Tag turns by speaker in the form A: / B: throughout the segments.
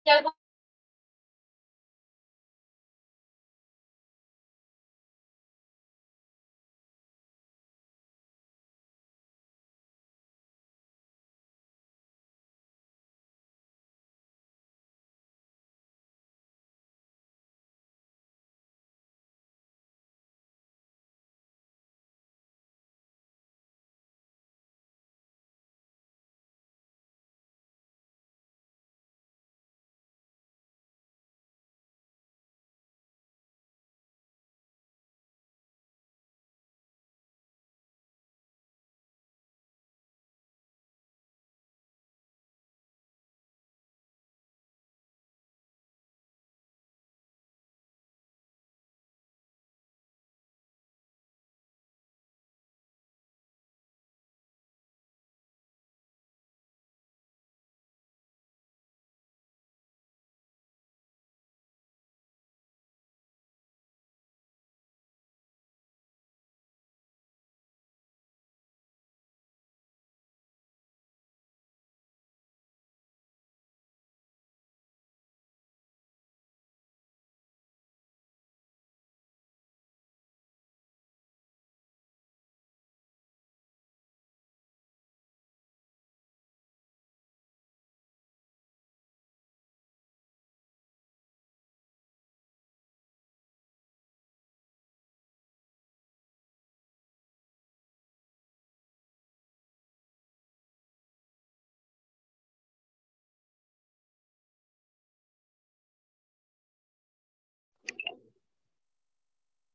A: क्या?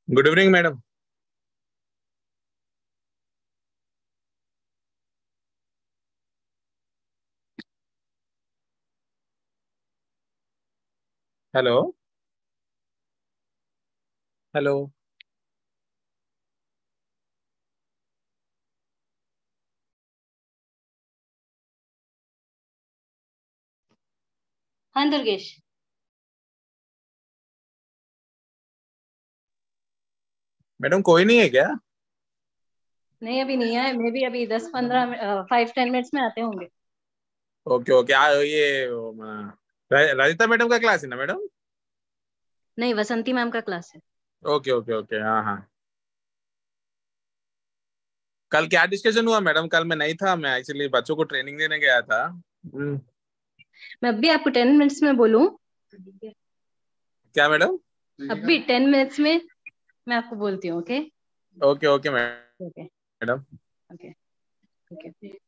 B: Good evening madam. Hello. Hello.
A: हाँ Durgesh.
B: Madam कोई नहीं है क्या?
A: नहीं अभी नहीं आए, मैं भी अभी 10-15 5-10 मिनट्स में आते होंगे।
B: Okay okay. ये राजिता मैडम का क्लास है ना मैडम?
A: नहीं, वसंती मैम का क्लास है।
B: ओके ओके ओके, हाँ हाँ। कल क्या डिस्कशन हुआ मैडम? कल मैं नहीं था, मैं एक्चुअली बच्चों को ट्रेनिंग देने गया था।
A: मैं अभी आपको 10 मिनट्स में बोलूँ?
B: क्या मैडम?
A: अभी 10 मिनट्स में मैं आपको बोलती हूँ। Okay.
B: Okay okay
A: okay.
B: Madam.
A: Okay. Okay.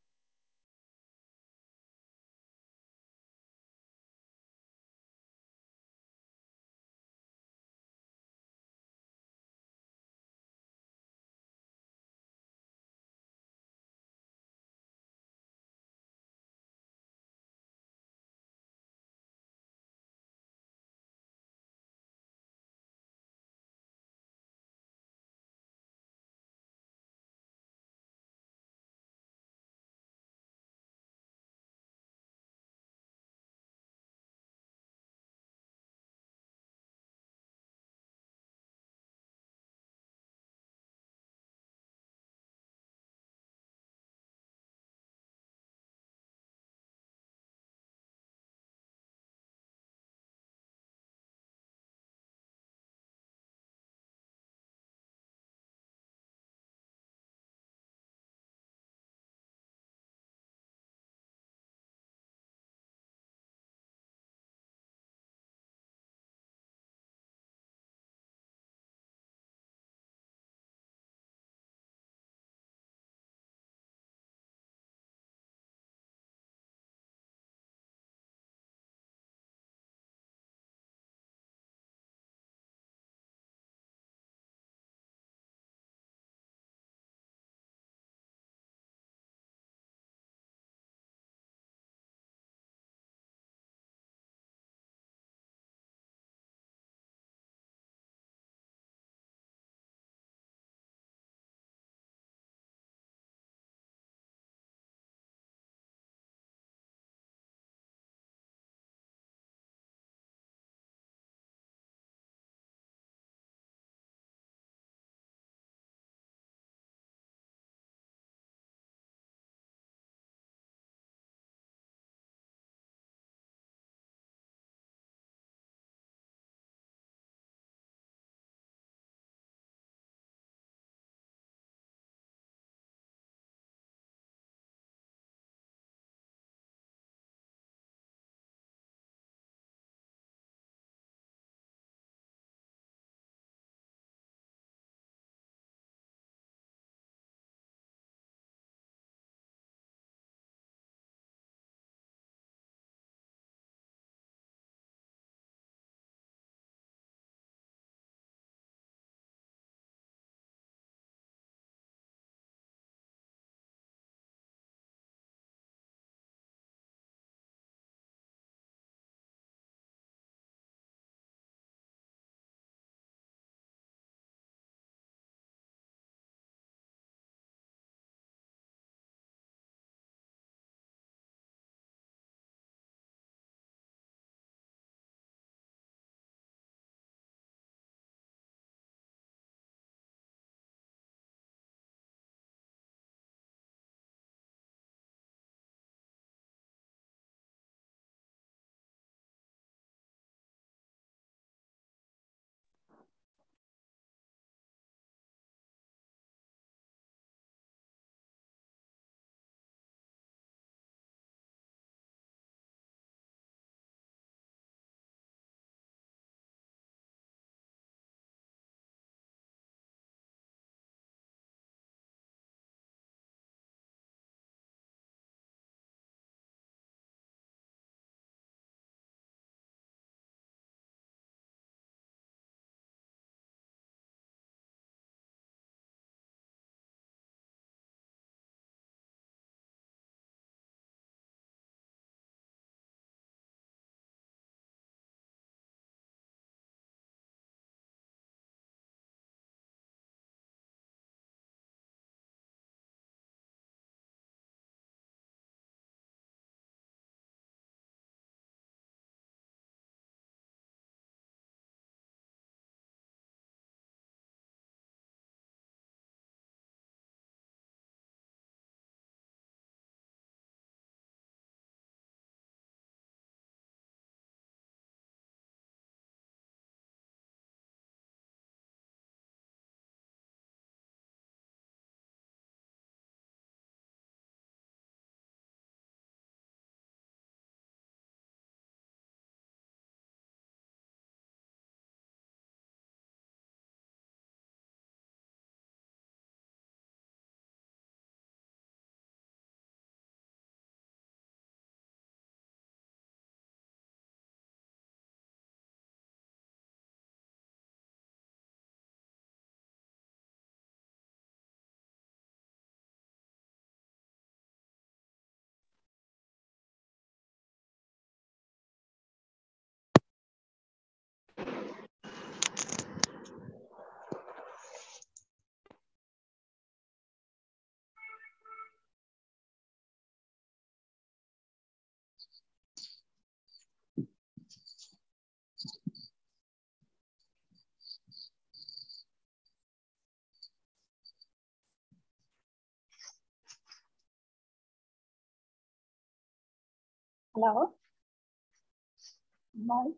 C: Hello.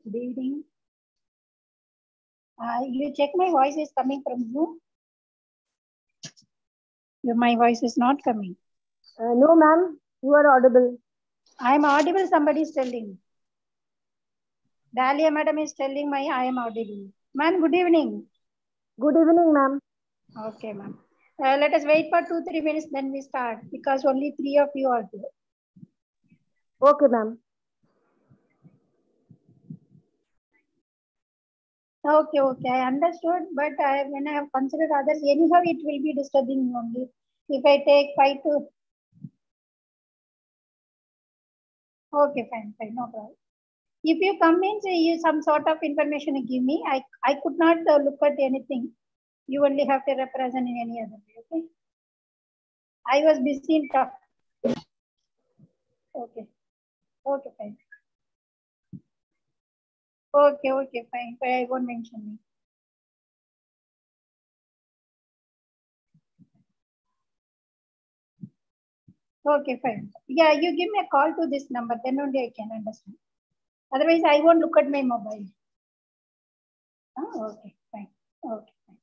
C: Good evening. You check my voice is coming from you. My voice is not coming.
D: No, ma'am. You are audible.
C: I am audible. Somebody is telling. Dahlia madam is telling I am audible. Ma'am, good evening.
D: Good evening, ma'am.
C: Okay, ma'am. Let us wait for 2-3 minutes, then we start because only 3 of you are here.
D: Okay, ma'am.
C: Okay, I understood, but when I have considered others, anyhow it will be disturbing me only. If I take 5 to... Okay, fine, no problem. If you come in, say some sort of information you give me, I could not look at anything. You only have to represent in any other way, okay? I was busy in talk. Okay, fine. Okay, fine. I won't mention me. Okay, fine. Yeah, you give me a call to this number, then only I can understand. Otherwise, I won't look at my mobile. Oh, okay, fine. Okay, fine.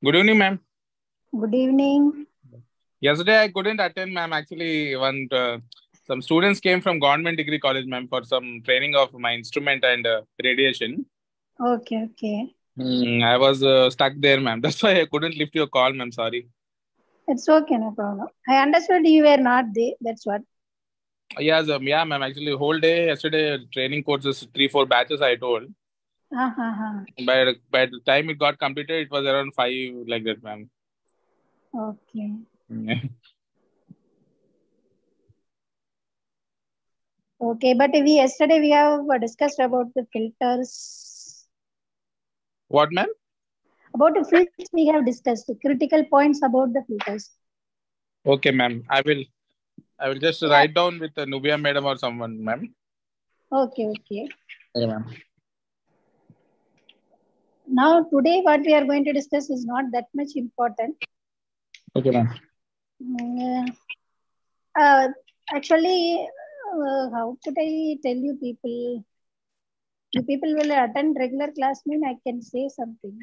B: Good evening, ma'am.
C: Good evening.
B: Yesterday I couldn't attend, ma'am. Actually, some students came from government degree college, ma'am, for some training of my instrument and radiation.
C: Okay.
B: I was stuck there, ma'am. That's why I couldn't lift your call, ma'am. Sorry.
C: It's okay, no problem. I understood you were not there. That's what.
B: Yes, yeah, ma'am. Actually, whole day yesterday training courses, 3-4 batches I told. By the time it got completed, it was around 5 like that, ma'am.
C: Okay. Okay, but yesterday we have discussed about the filters.
B: What, ma'am?
C: About the filters we have discussed, the critical points about the filters.
B: Okay, ma'am. I will just write down with Nubia madam or someone, ma'am.
C: Okay.
B: Okay, ma'am.
C: Now, today what we are going to discuss is not that much important.
B: Okay, ma'am.
C: Actually, how could I tell you people? You people will attend regular class, mean I can say something.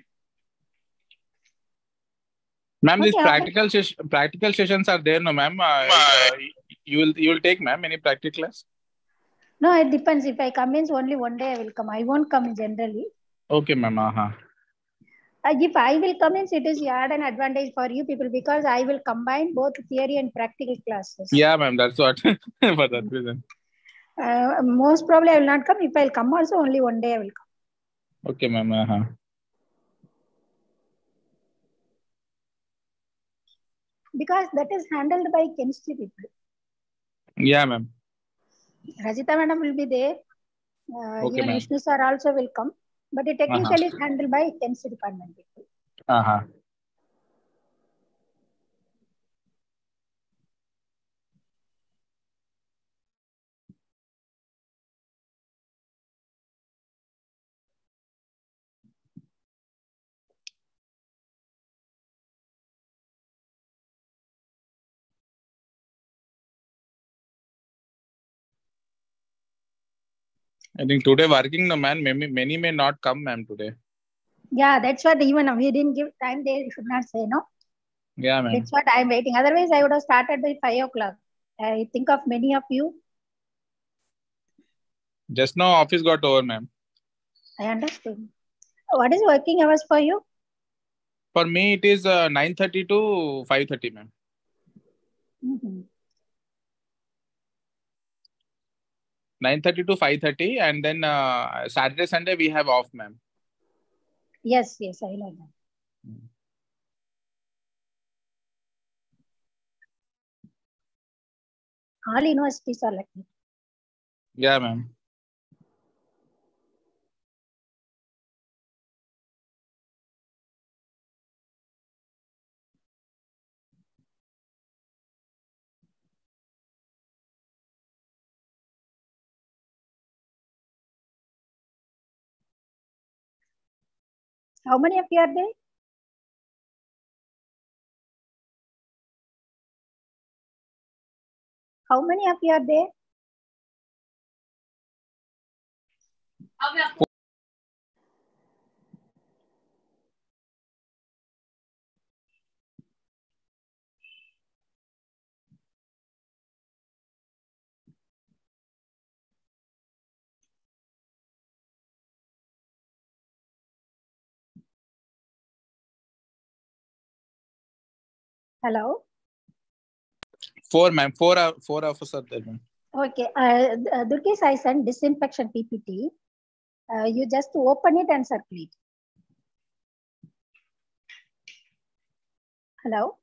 B: Ma'am, these practical sessions are there, no, ma'am? You will take, ma'am, any practical class?
C: No, it depends. If I come in only one day, I will come. I won't come generally.
B: Okay, ma'am.
C: If I will come in, it is add an advantage for you people because I will combine both theory and practical classes.
B: Yeah, ma'am. That's what. For that reason.
C: Most probably I will not come. If I will come also, only one day I will come.
B: Okay, ma'am.
C: Because that is handled by chemistry people.
B: Yeah, ma'am.
C: Rajita madam will be there.
B: Okay,
C: even Vishnu sir also will come. But the technical is handled by chemistry department people.
B: I think today working, no, man. Many may not come, ma'am, today.
C: Yeah, that's what even we didn't give time. They should not say no.
B: Yeah, ma'am.
C: That's what I'm waiting. Otherwise, I would have started by 5 o'clock. I think of many of you.
B: Just now office got over, ma'am.
C: I understood. What is working hours for you?
B: For me, it is 9:30 to 5:30, ma'am.
C: Mm-hmm.
B: 9:30 to 5:30, and then Saturday, Sunday we have off, ma'am.
C: Yes, yes, I know that. All universities are like that.
B: Yeah, ma'am.
C: How many of you are there? How many of you are there? Hello?
B: 4, ma'am. Four of us are there, ma'am.
C: Okay. Durgesh, I sent disinfection PPT. You just open it and circulate. Hello?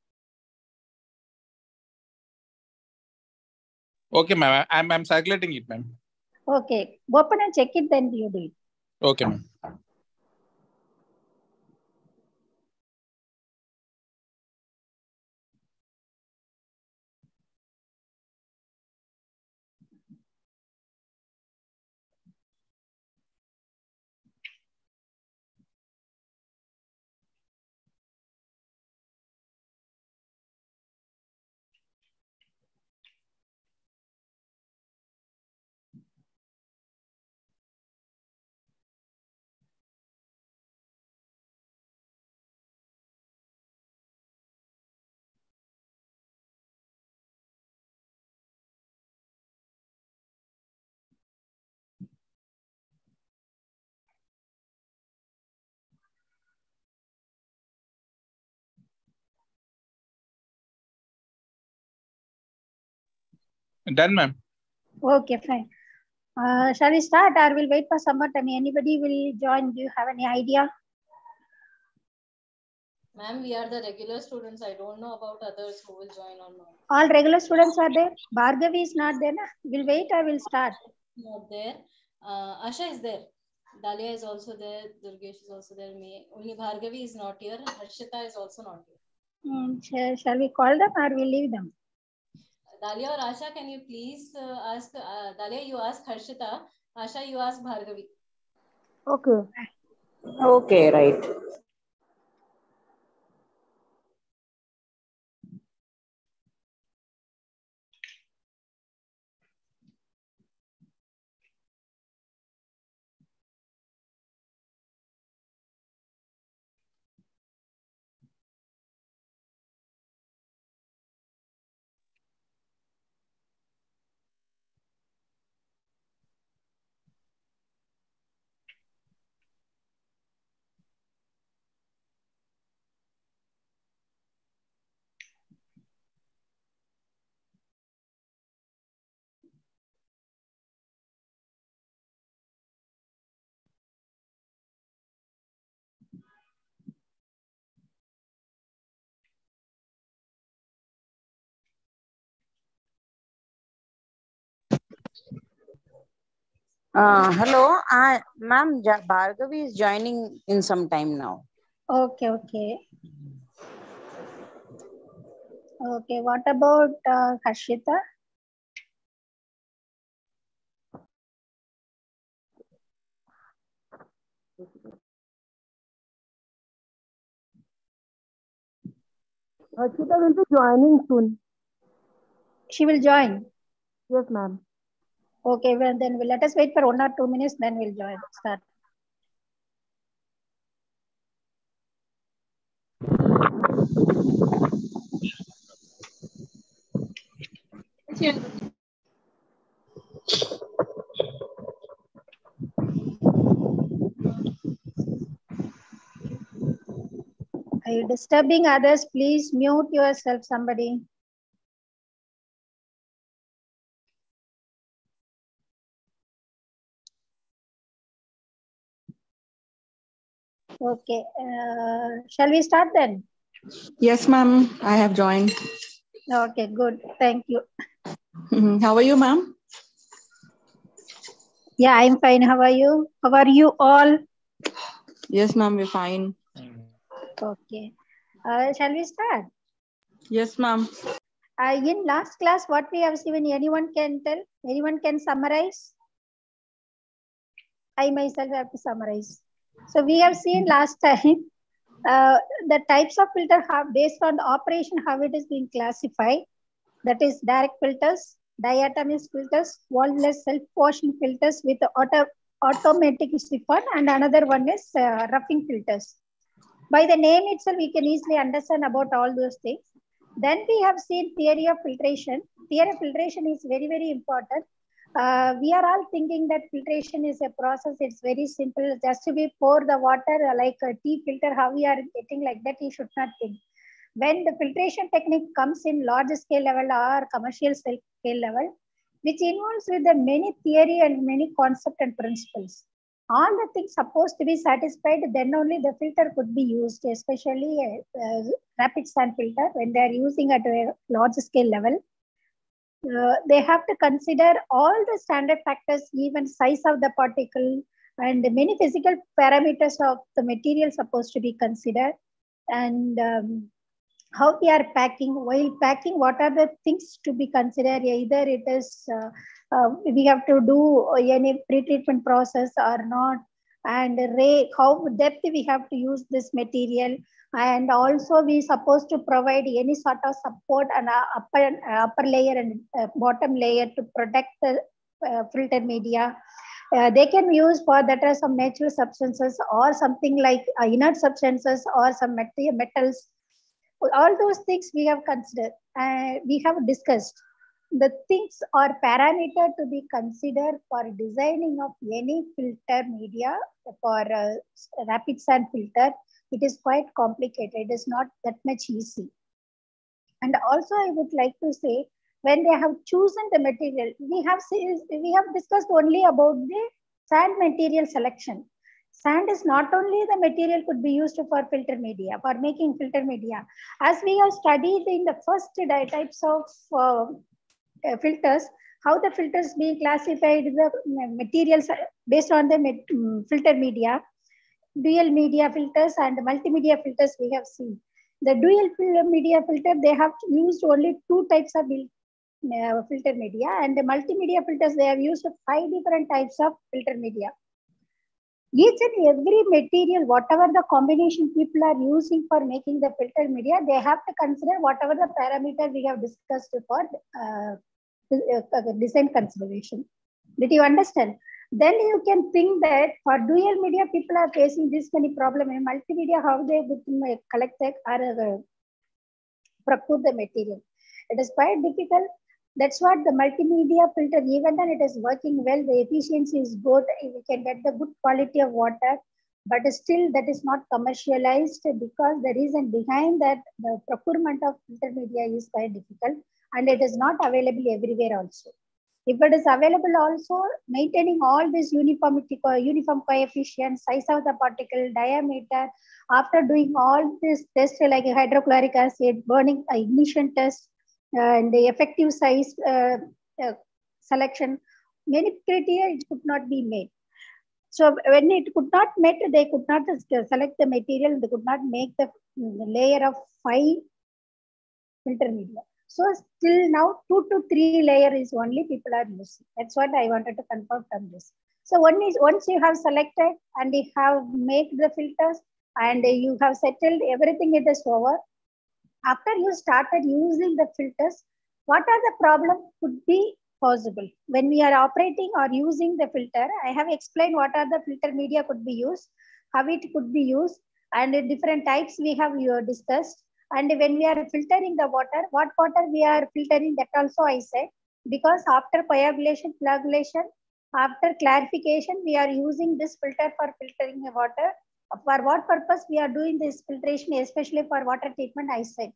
B: Okay, ma'am. I'm circulating it, ma'am.
C: Okay. Open and check it, then you do it.
B: Okay, ma'am. Done, ma'am.
C: Okay, fine. Shall we start or we'll wait for some more time? Anybody will join? Do you have any idea?
A: Ma'am, we are the regular students. I don't know about others who will join or not.
C: All regular students are there? Bhargavi is not there, na? We'll wait or we'll start?
A: Not there. Asha is there. Dalia is also there. Durgesh is also there. Only Bhargavi is not here. Harshita is also not here.
C: Shall we call them or we'll leave them?
A: Dalia or Asha, can you please ask? Dalia, you ask Harshita. Asha, you ask Bhargavi.
D: Okay.
E: Okay, right. Hello, ma'am. Bhargavi is joining in some time now.
C: Okay, okay. Okay, what about Harshita?
D: Harshita will be joining soon.
C: She will join.
D: Yes, ma'am.
C: Okay, well then let us wait for 1 or 2 minutes, then we'll start. Are you disturbing others? Please mute yourself, somebody. Okay, shall we start then?
F: Yes, ma'am. I have joined.
C: Okay, good. Thank you.
F: How are you, ma'am?
C: Yeah, I'm fine. How are you? How are you all?
F: Yes, ma'am. We're fine.
C: Okay. Shall we start?
F: Yes, ma'am.
C: In last class, what we have seen, anyone can tell? Anyone can summarize? I myself have to summarize. So we have seen last time the types of filter have based on the operation how it is being classified. That is direct filters, diatomic filters, valveless self-washing filters with automatic siphon, and another one is roughing filters. By the name itself, we can easily understand about all those things. Then we have seen theory of filtration. Theory of filtration is very, very important. We are all thinking that filtration is a process. It's very simple. Just to be pour the water like a tea filter, how we are getting like that, you should not think. When the filtration technique comes in large scale level or commercial scale level, which involves with the many theory and many concept and principles. All the things supposed to be satisfied, then only the filter could be used, especially rapid sand filter when they are using at a large scale level. They have to consider all the standard factors, even size of the particle and many physical parameters of the material supposed to be considered. And how we are packing, while packing, what are the things to be considered? Either it is we have to do any pre-treatment process or not, and how depth we have to use this material, and also we supposed to provide any sort of support and upper layer and bottom layer to protect the filter media. They can use for that are some natural substances or something like inert substances or some metals. All those things we have considered, we have discussed. The things or parameter to be considered for designing of any filter media for rapid sand filter, it is quite complicated. It is not that much easy. And also I would like to say, when they have chosen the material, we have discussed only about the sand material selection. Sand is not only the material could be used for filter media, for making filter media. As we have studied in the first types of filters, how the filters being classified, the materials based on the filter media, dual media filters and multimedia filters we have seen. The dual media filter, they have used only 2 types of filter media, and the multimedia filters, they have used 5 different types of filter media. Each and every material, whatever the combination people are using for making the filter media, they have to consider whatever the parameter we have discussed for design consideration. Did you understand? Then you can think that for dual media, people are facing this many problems. In multimedia, how they collect or procure the material. It is quite difficult. That's what the multimedia filter, even then it is working well, the efficiency is good, we can get the good quality of water, but still that is not commercialized because the reason behind that, the procurement of filter media is quite difficult and it is not available everywhere also. If it is available also, maintaining all this uniform coefficient, size of the particle, diameter, after doing all this tests like hydrochloric acid, burning ignition test, and the effective size selection, many criteria it could not be made. So when it could not met, they could not select the material, they could not make the layer of 5 filter media. So still now 2 to 3 layer is only people are using. That's what I wanted to confirm from this. So one is, once you have selected and you have made the filters and you have settled everything, it is over. After you started using the filters, what are the problems could be possible. When we are operating or using the filter, I have explained what are the filter media could be used, how it could be used, and different types we have discussed. And when we are filtering the water, what water we are filtering, that also I said. Because after coagulation, flagellation, after clarification, we are using this filter for filtering the water. For what purpose we are doing this filtration, especially for water treatment, I said.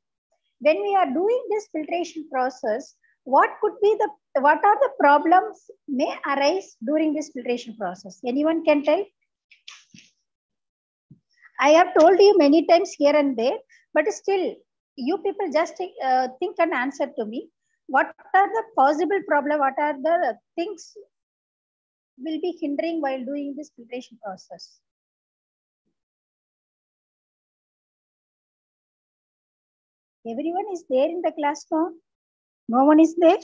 C: When we are doing this filtration process, what are the problems may arise during this filtration process? Anyone can tell? I have told you many times here and there, but still, you people just think and answer to me. What are the possible problems? What are the things will be hindering while doing this filtration process? Everyone is there in the class now? No one is there?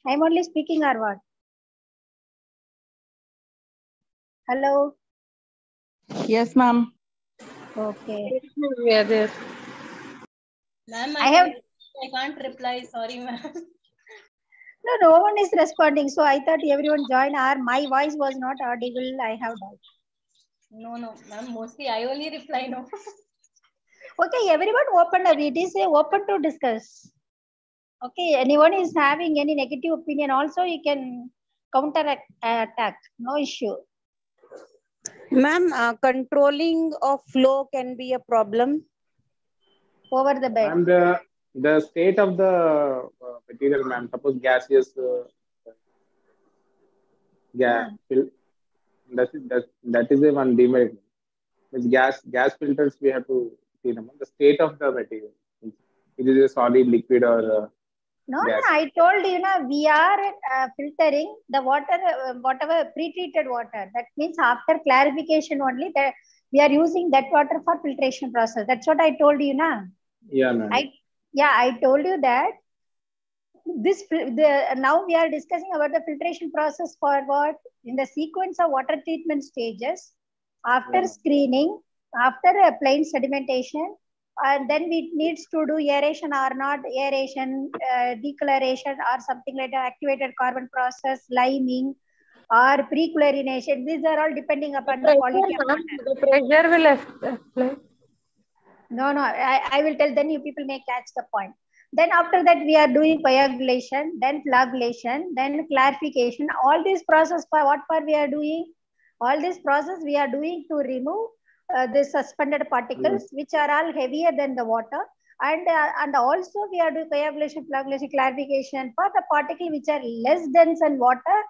C: I'm only speaking or what? Hello?
F: Yes, ma'am.
C: Okay.
F: We are there.
A: Ma'am,
C: I
A: can't reply. Sorry, ma'am.
C: No one is responding. So I thought everyone joined, or my voice was not audible. I have doubt.
A: No, ma'am. Mostly I only reply no.
C: Okay, everyone open up. It is open to discuss. Okay, anyone is having any negative opinion, also you can counter attack. No issue.
E: Ma'am, controlling of flow can be a problem.
C: Over the bed.
B: And the state of the material, ma'am, suppose gaseous gas, that is a one demerit. With gas filters, we have to see the state of the material. It is a solid, liquid, or
C: No,
B: gas.
C: I told you, we are filtering the water, whatever pre-treated water. That means after clarification only, that we are using that water for filtration process. That's what I told you, na.
B: Yeah, ma'am.
C: I told you that now we are discussing about the filtration process for what? In the sequence of water treatment stages, after screening, after plain sedimentation, and then we needs to do aeration or not aeration, decoloration or something like that, activated carbon process, liming or pre-chlorination. These are all depending upon the quality of water.
D: The pressure will apply.
C: No, I will tell, then you people may catch the point. Then after that, we are doing coagulation, then flagellation, then clarification. All this process, for what part we are doing? All this process we are doing to remove the suspended particles, which are all heavier than the water. And also we are doing coagulation, flagellation, clarification for the particles which are less dense than water.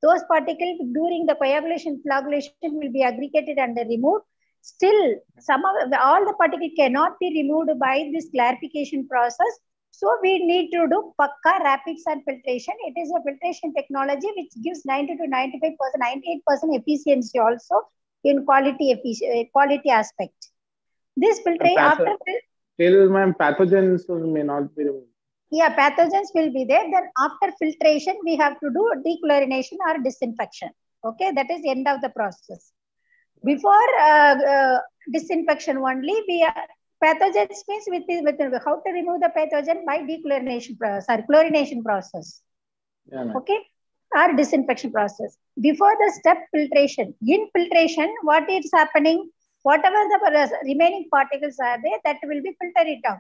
C: Those particles during the coagulation, flagellation will be aggregated and removed. Still, all the particles cannot be removed by this clarification process. So we need to do Pakka rapid sand filtration. It is a filtration technology which gives 90 to 95%, 98% efficiency also in quality aspect. This filtration after
B: still, ma'am, pathogens may not be removed.
C: Yeah, pathogens will be there. Then after filtration, we have to do dechlorination or disinfection. Okay, that is end of the process. Before disinfection only, pathogens means with how to remove the pathogen by dechlorination process or chlorination process.
B: Yeah,
C: okay, or disinfection process. Before the step filtration, in filtration, what is happening? Whatever the remaining particles are there, that will be filtered it out.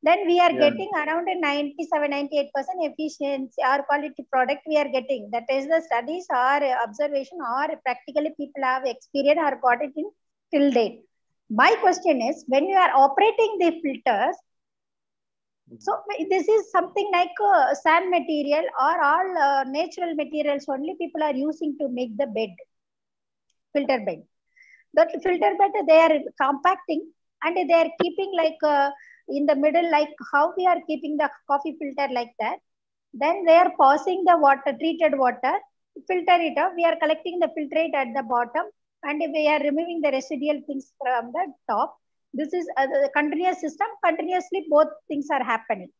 C: Then we are getting around a 97-98% efficiency or quality product we are getting. That is the studies or observation or practically people have experienced or got it in till date. My question is, when you are operating the filters, so this is something like sand material or all natural materials only people are using to make the bed, filter bed. That filter bed, they are compacting and they are keeping like in the middle, like how we are keeping the coffee filter like that. Then they are passing the water, treated water, filter it out. We are collecting the filtrate at the bottom and we are removing the residual things from the top. This is a continuous system. Continuously, both things are happening.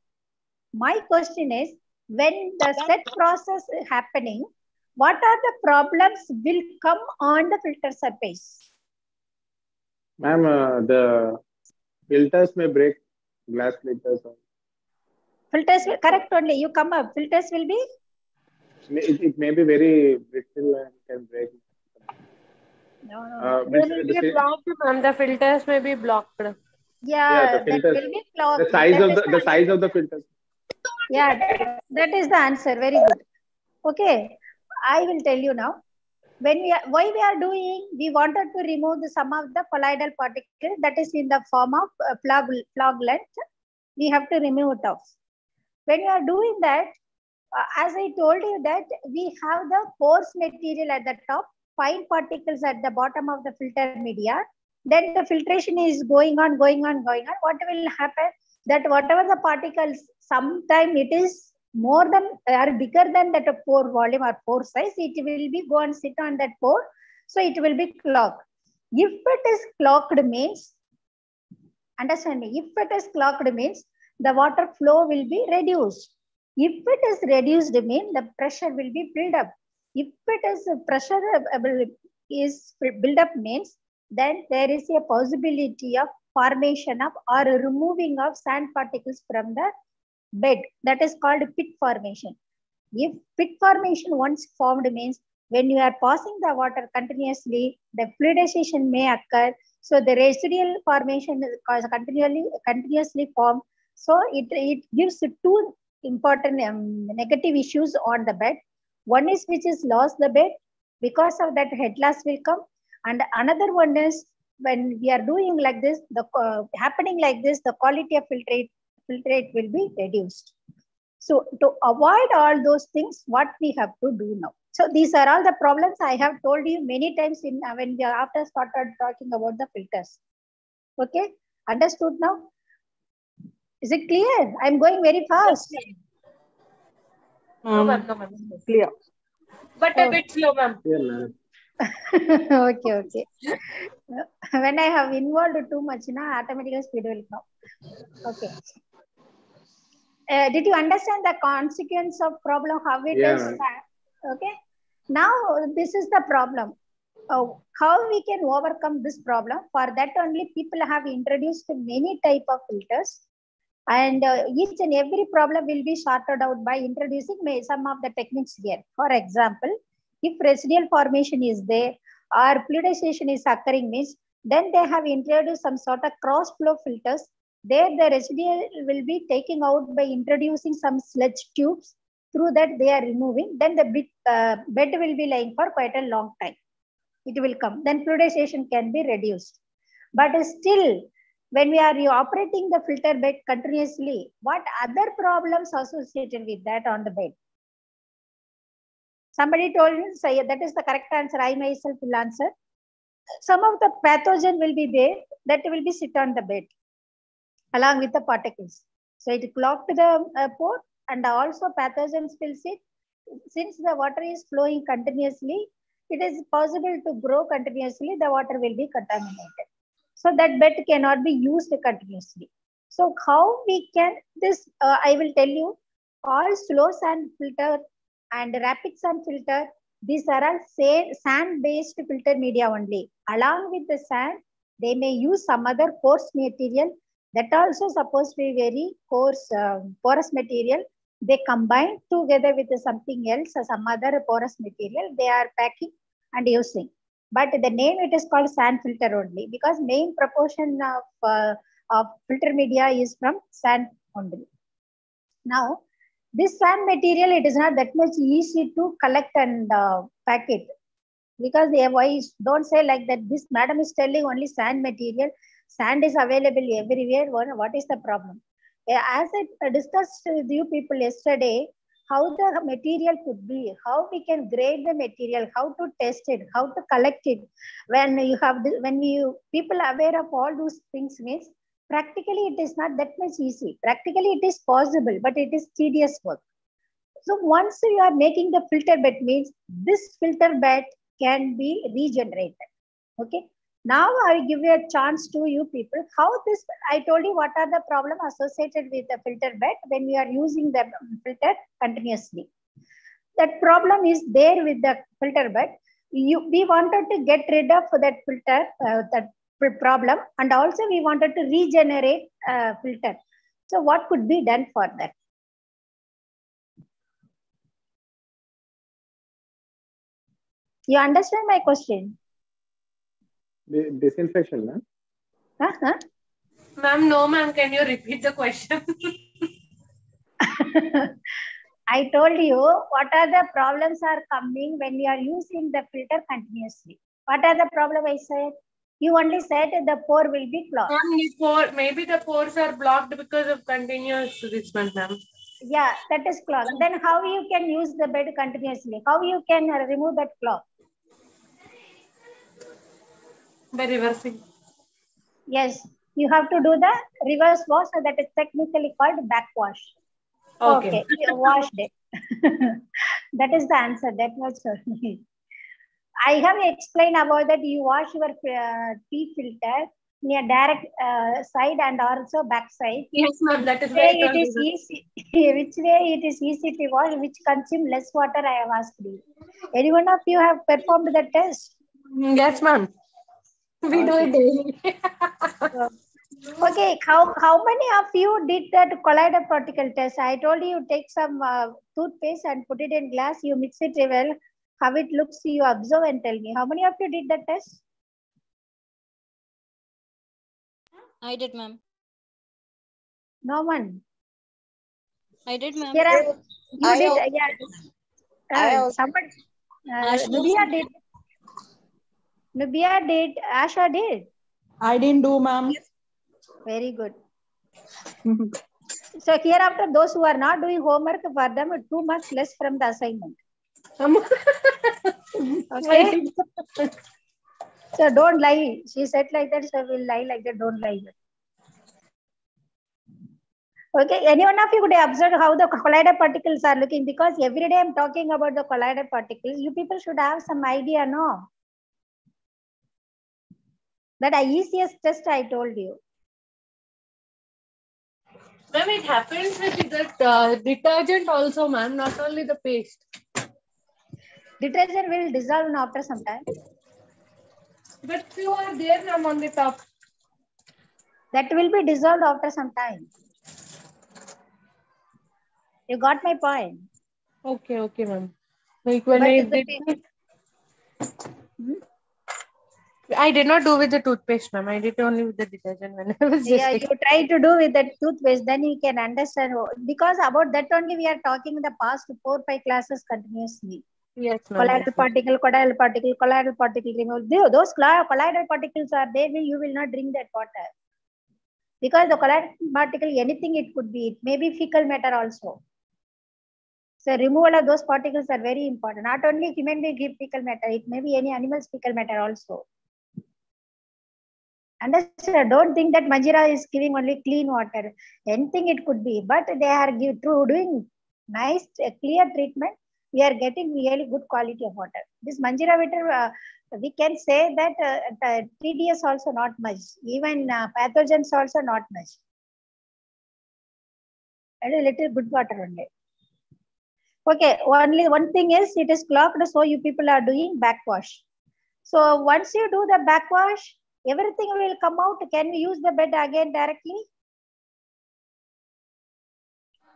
C: My question is, when the set process is happening, what are the problems will come on the filter surface?
B: Ma'am, the filters may break, glass filters.
C: Filters will, correct only, you come up, filters will be?
B: it may be very brittle and can break.
C: No.
F: They will be blocked, ma'am. The filters may be blocked.
C: Yeah,
B: the
C: that
B: filters.
C: will be clogged.
B: The size of the size of the filters.
C: Yeah, that is the answer. Very good. Okay, I will tell you now. Why we are doing, we wanted to remove some of the colloidal particles that is in the form of flagellant. We have to remove it off. When we are doing that, as I told you that we have the porous material at the top, fine particles at the bottom of the filter media. Then the filtration is going on. What will happen? That whatever the particles, sometime it is more than or bigger than that pore volume or pore size, it will be go and sit on that pore. So it will be clogged. If it is clogged means, understand me, if it is clogged means the water flow will be reduced. If it is reduced means the pressure will be built up. If it is pressure is built up means then there is a possibility of formation of or removing of sand particles from the bed. That is called pit formation. If pit formation once formed means when you are passing the water continuously, the fluidization may occur. So the residual formation is continuously formed. So it gives two important negative issues on the bed. One is which is lost the bed. Because of that, head loss will come. And another one is when we are doing like this, the happening like this, the quality of filtrate will be reduced. So to avoid all those things, what we have to do now? So these are all the problems I have told you many times in when we after started talking about the filters. Okay, understood now? Is it clear? I'm going very fast.
F: No, ma'am.
D: Clear.
F: But a bit slow, ma'am.
C: Okay. When I have involved too much, automatically speed will come. Okay. Did you understand the consequence of problem, how it is? Okay. Now, this is the problem. How we can overcome this problem? For that only people have introduced many type of filters. And each and every problem will be sorted out by introducing some of the techniques here. For example, if residual formation is there or fluidization is occurring means, then they have introduced some sort of cross flow filters. There the residual will be taken out by introducing some sludge tubes. Through that they are removing. Then the bed will be lying for quite a long time. It will come. Then fluidization can be reduced. But still, when we are operating the filter bed continuously, what other problems associated with that on the bed? Somebody told me, say that is the correct answer. I myself will answer. Some of the pathogen will be there that will be sit on the bed along with the particles. So it clogged the pore and also pathogens will sit. Since the water is flowing continuously, it is possible to grow continuously. The water will be contaminated. So that bed cannot be used continuously. So how we can this? I will tell you. All slow sand filter and rapid sand filter. These are all sand-based filter media only. Along with the sand, they may use some other porous material that also supposed to be very coarse, porous material. They combine together with something else or some other porous material. They are packing and using. But the name it is called sand filter only because main proportion of filter media is from sand only. Now, this sand material, it is not that much easy to collect and pack it because they always don't say like that. This madam is telling only sand material. Sand is available everywhere. What is the problem? As I discussed with you people yesterday, how the material could be, how we can grade the material, how to test it, how to collect it. When you people are aware of all those things means practically it is not that much easy. Practically it is possible, but it is tedious work. So once you are making the filter bed means this filter bed can be regenerated. Okay. Now I give you a chance to you people. How this, I told you what are the problems associated with the filter bed when we are using the filter continuously. That problem is there with the filter bed. We wanted to get rid of that filter, that problem, and also we wanted to regenerate filter. So what could be done for that? You understand my question?
G: Disinfection, ma'am.
C: Huh?
F: Ma'am, no, ma'am. Can you repeat the question?
C: I told you what are the problems are coming when you are using the filter continuously. What are the problem I said? You only said the pore will be clogged.
F: Ma'am, maybe the pores are blocked because of continuous treatment, ma'am.
C: Yeah, that is clogged. Then how you can use the bed continuously? How you can remove that clog?
F: By reversing.
C: Yes, you have to do the reverse wash, that is technically called backwash. Okay, you washed it. That is the answer. That was only. I have explained about that you wash your tea filter near direct side and also back side.
F: Yes, ma'am. That is
C: why it is easy. Which way it is easy to wash, which consume less water, I have asked you. Any one of you have performed the test?
F: Yes, ma'am. We do it daily.
C: Okay, how many of you did that collider particle test? I told you take some toothpaste and put it in glass, you mix it well, how it looks, you observe and tell me. How many of you did that test?
A: I did, ma'am.
C: No one.
A: I did, ma'am.
C: Here you did, yeah. Somebody, Nubia did. Nubia did. Asha did.
H: I didn't do, ma'am.
C: Very good. So hereafter, those who are not doing homework, for them 2 marks less from the assignment. Okay. So don't lie. She said like that, so we'll lie like that. Don't lie. Okay. Any one of you could observe how the collider particles are looking, because every day I'm talking about the collider particles. You people should have some idea, no? That easiest test I told you.
F: Ma'am, it happens with that detergent also, ma'am, not only the paste.
C: Detergent will dissolve after some time.
F: But few are there, ma'am, on the top.
C: That will be dissolved after some time. You got my point?
F: Okay, ma'am. Like when I did not do with the toothpaste, ma'am. I did only with the detergent when I was just
C: you try to do with the toothpaste, then you can understand. Because about that only we are talking in the past 4 or 5 classes continuously.
F: Yes, ma'am.
C: Colloidal particle, remove. Those colloidal particles are there, you will not drink that water. Because the colloidal particle, anything it could be. It may be fecal matter also. So removal of those particles are very important. Not only human being give fecal matter, it may be any animal's fecal matter also. Understand? Don't think that Manjira is giving only clean water. Anything it could be, but they are doing nice, clear treatment. We are getting really good quality of water. This Manjira water, we can say that the TDS also not much. Even pathogens also not much. And a little good water only. Okay, only one thing is it is clogged, so you people are doing backwash. So once you do the backwash, everything will come out. Can we use the bed again directly?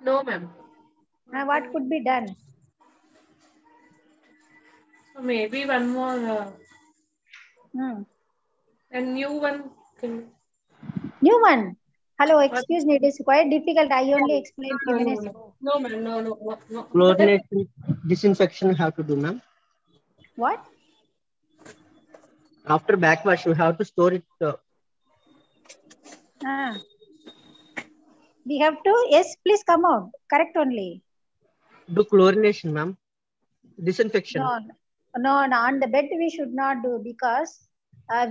F: No, ma'am.
C: Now what could be done?
F: So maybe one more. A new one.
C: New one? Hello, excuse me. It is quite difficult. I only explained few minutes ago.
F: No, ma'am. No.
H: Chlorination, disinfection you have to do, ma'am.
C: What?
H: After backwash, you have to store it.
C: We have to, yes, please come out. Correct only.
H: Do chlorination, ma'am. Disinfection.
C: No, on the bed we should not do, because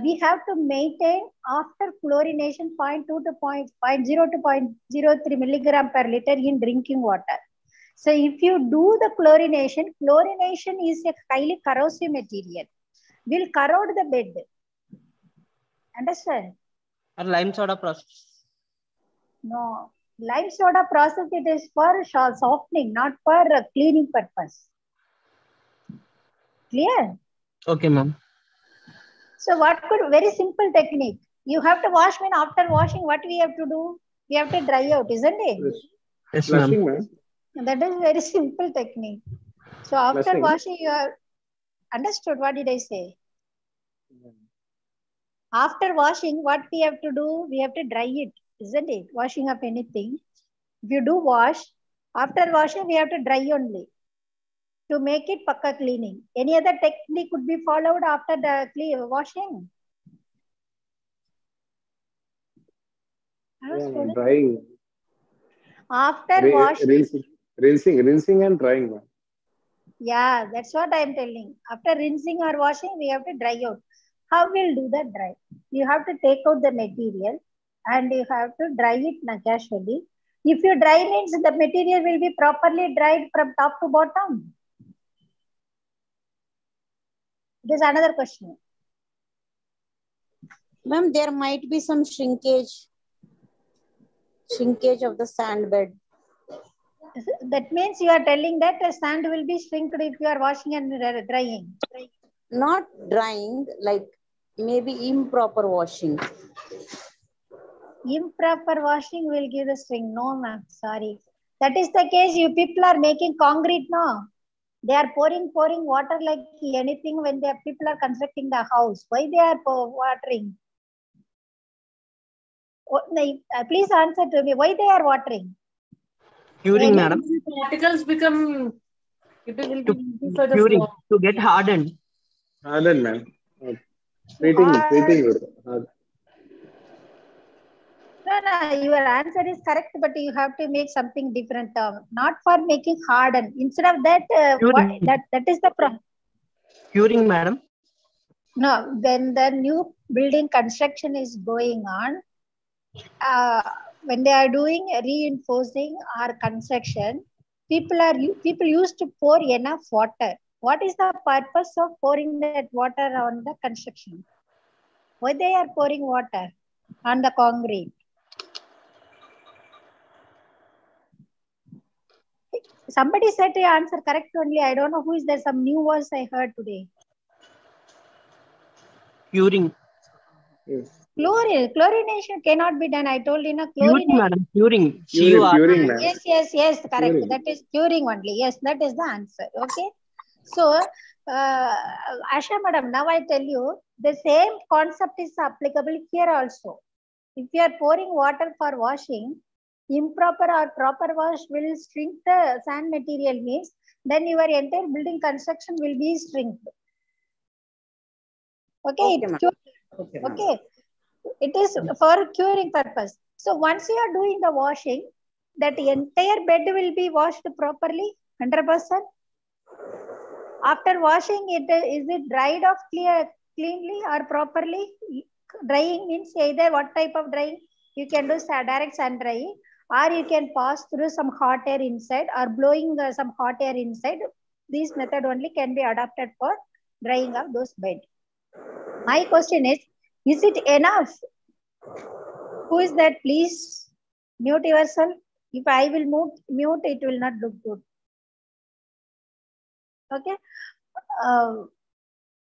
C: we have to maintain after chlorination 0.2 to 0.0 to 0.03 milligram per liter in drinking water. So if you do the chlorination is a highly corrosive material. Will corrode the bed. Understand?
H: Or lime soda process.
C: No. Lime soda process, it is for softening, not for cleaning purpose. Clear?
H: Okay, ma'am.
C: So what could, very simple technique. You have to wash, after washing, what we have to do? We have to dry out, isn't it?
H: Yes, ma'am.
C: That is very simple technique. So after washing, you are, Understood? What did I say? After washing, what we have to do? We have to dry it, isn't it? Washing up anything. If you do wash, after washing, we have to dry only to make it pakka cleaning. Any other technique could be followed after the washing?
G: Yeah, drying.
C: After washing.
G: Rinsing and drying. Man.
C: Yeah, that's what I am telling. After rinsing or washing, we have to dry out. How will do the dry? You have to take out the material and you have to dry it casually. If you dry means the material will be properly dried from top to bottom. It is another question.
E: Ma'am, there might be some shrinkage of the sand bed.
C: That means you are telling that the sand will be shrinked if you are washing and drying.
E: Not drying, like maybe improper washing.
C: Improper washing will give the shrink. No, ma'am. Sorry. That is the case. You people are making concrete, no? They are pouring water like anything when people are constructing the house. Why they are watering? Please answer to me. Why they are watering?
H: Curing, madam.
F: Particles become. It will be easy for the
H: Curing
F: floor.
H: to get hardened.
G: Hardened, ma'am. Treating with it.
C: No, your answer is correct, but you have to make something different. Not for making harden. Instead of that, that is the problem.
H: Curing, madam.
C: No, when the new building construction is going on, when they are doing reinforcing or construction, people used to pour enough water. What is the purpose of pouring that water on the construction? Why they are pouring water on the concrete? Somebody said the answer correct only. I don't know who is there. Some new words I heard today.
H: Curing.
G: Yes.
C: Chlorination cannot be done. I told you,
H: Curing, madam. Curing.
G: Curing, ma'am.
C: Yes, correct.
G: Curing.
C: That is curing only. Yes, that is the answer. Okay. So, Asha madam, now I tell you, the same concept is applicable here also. If you are pouring water for washing, improper or proper wash will shrink the sand material means, then your entire building construction will be shrinked. Okay. Okay. It is for curing purpose. So once you are doing the washing, that entire bed will be washed properly, 100%. After washing it, is it dried off cleanly or properly? Drying means either what type of drying? You can do direct sun drying, or you can pass through some hot air inside or blowing some hot air inside. This method only can be adapted for drying of those bed. My question is it enough? Who is that? Please mute yourself. If I will mute, it will not look good. Okay.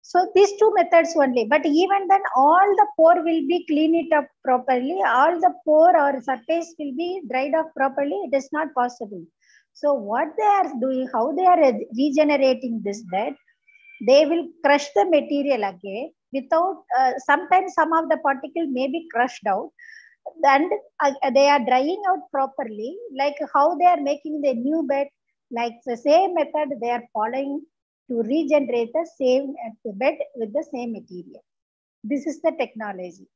C: So these two methods only. But even then, all the pore will be clean it up properly. All the pore or surface will be dried off properly. It is not possible. So what they are doing, how they are regenerating this bed, they will crush the material again without, sometimes some of the particle may be crushed out. And they are drying out properly, like how they are making the new bed, like the same method they are following to regenerate the same bed with the same material. This is the technology.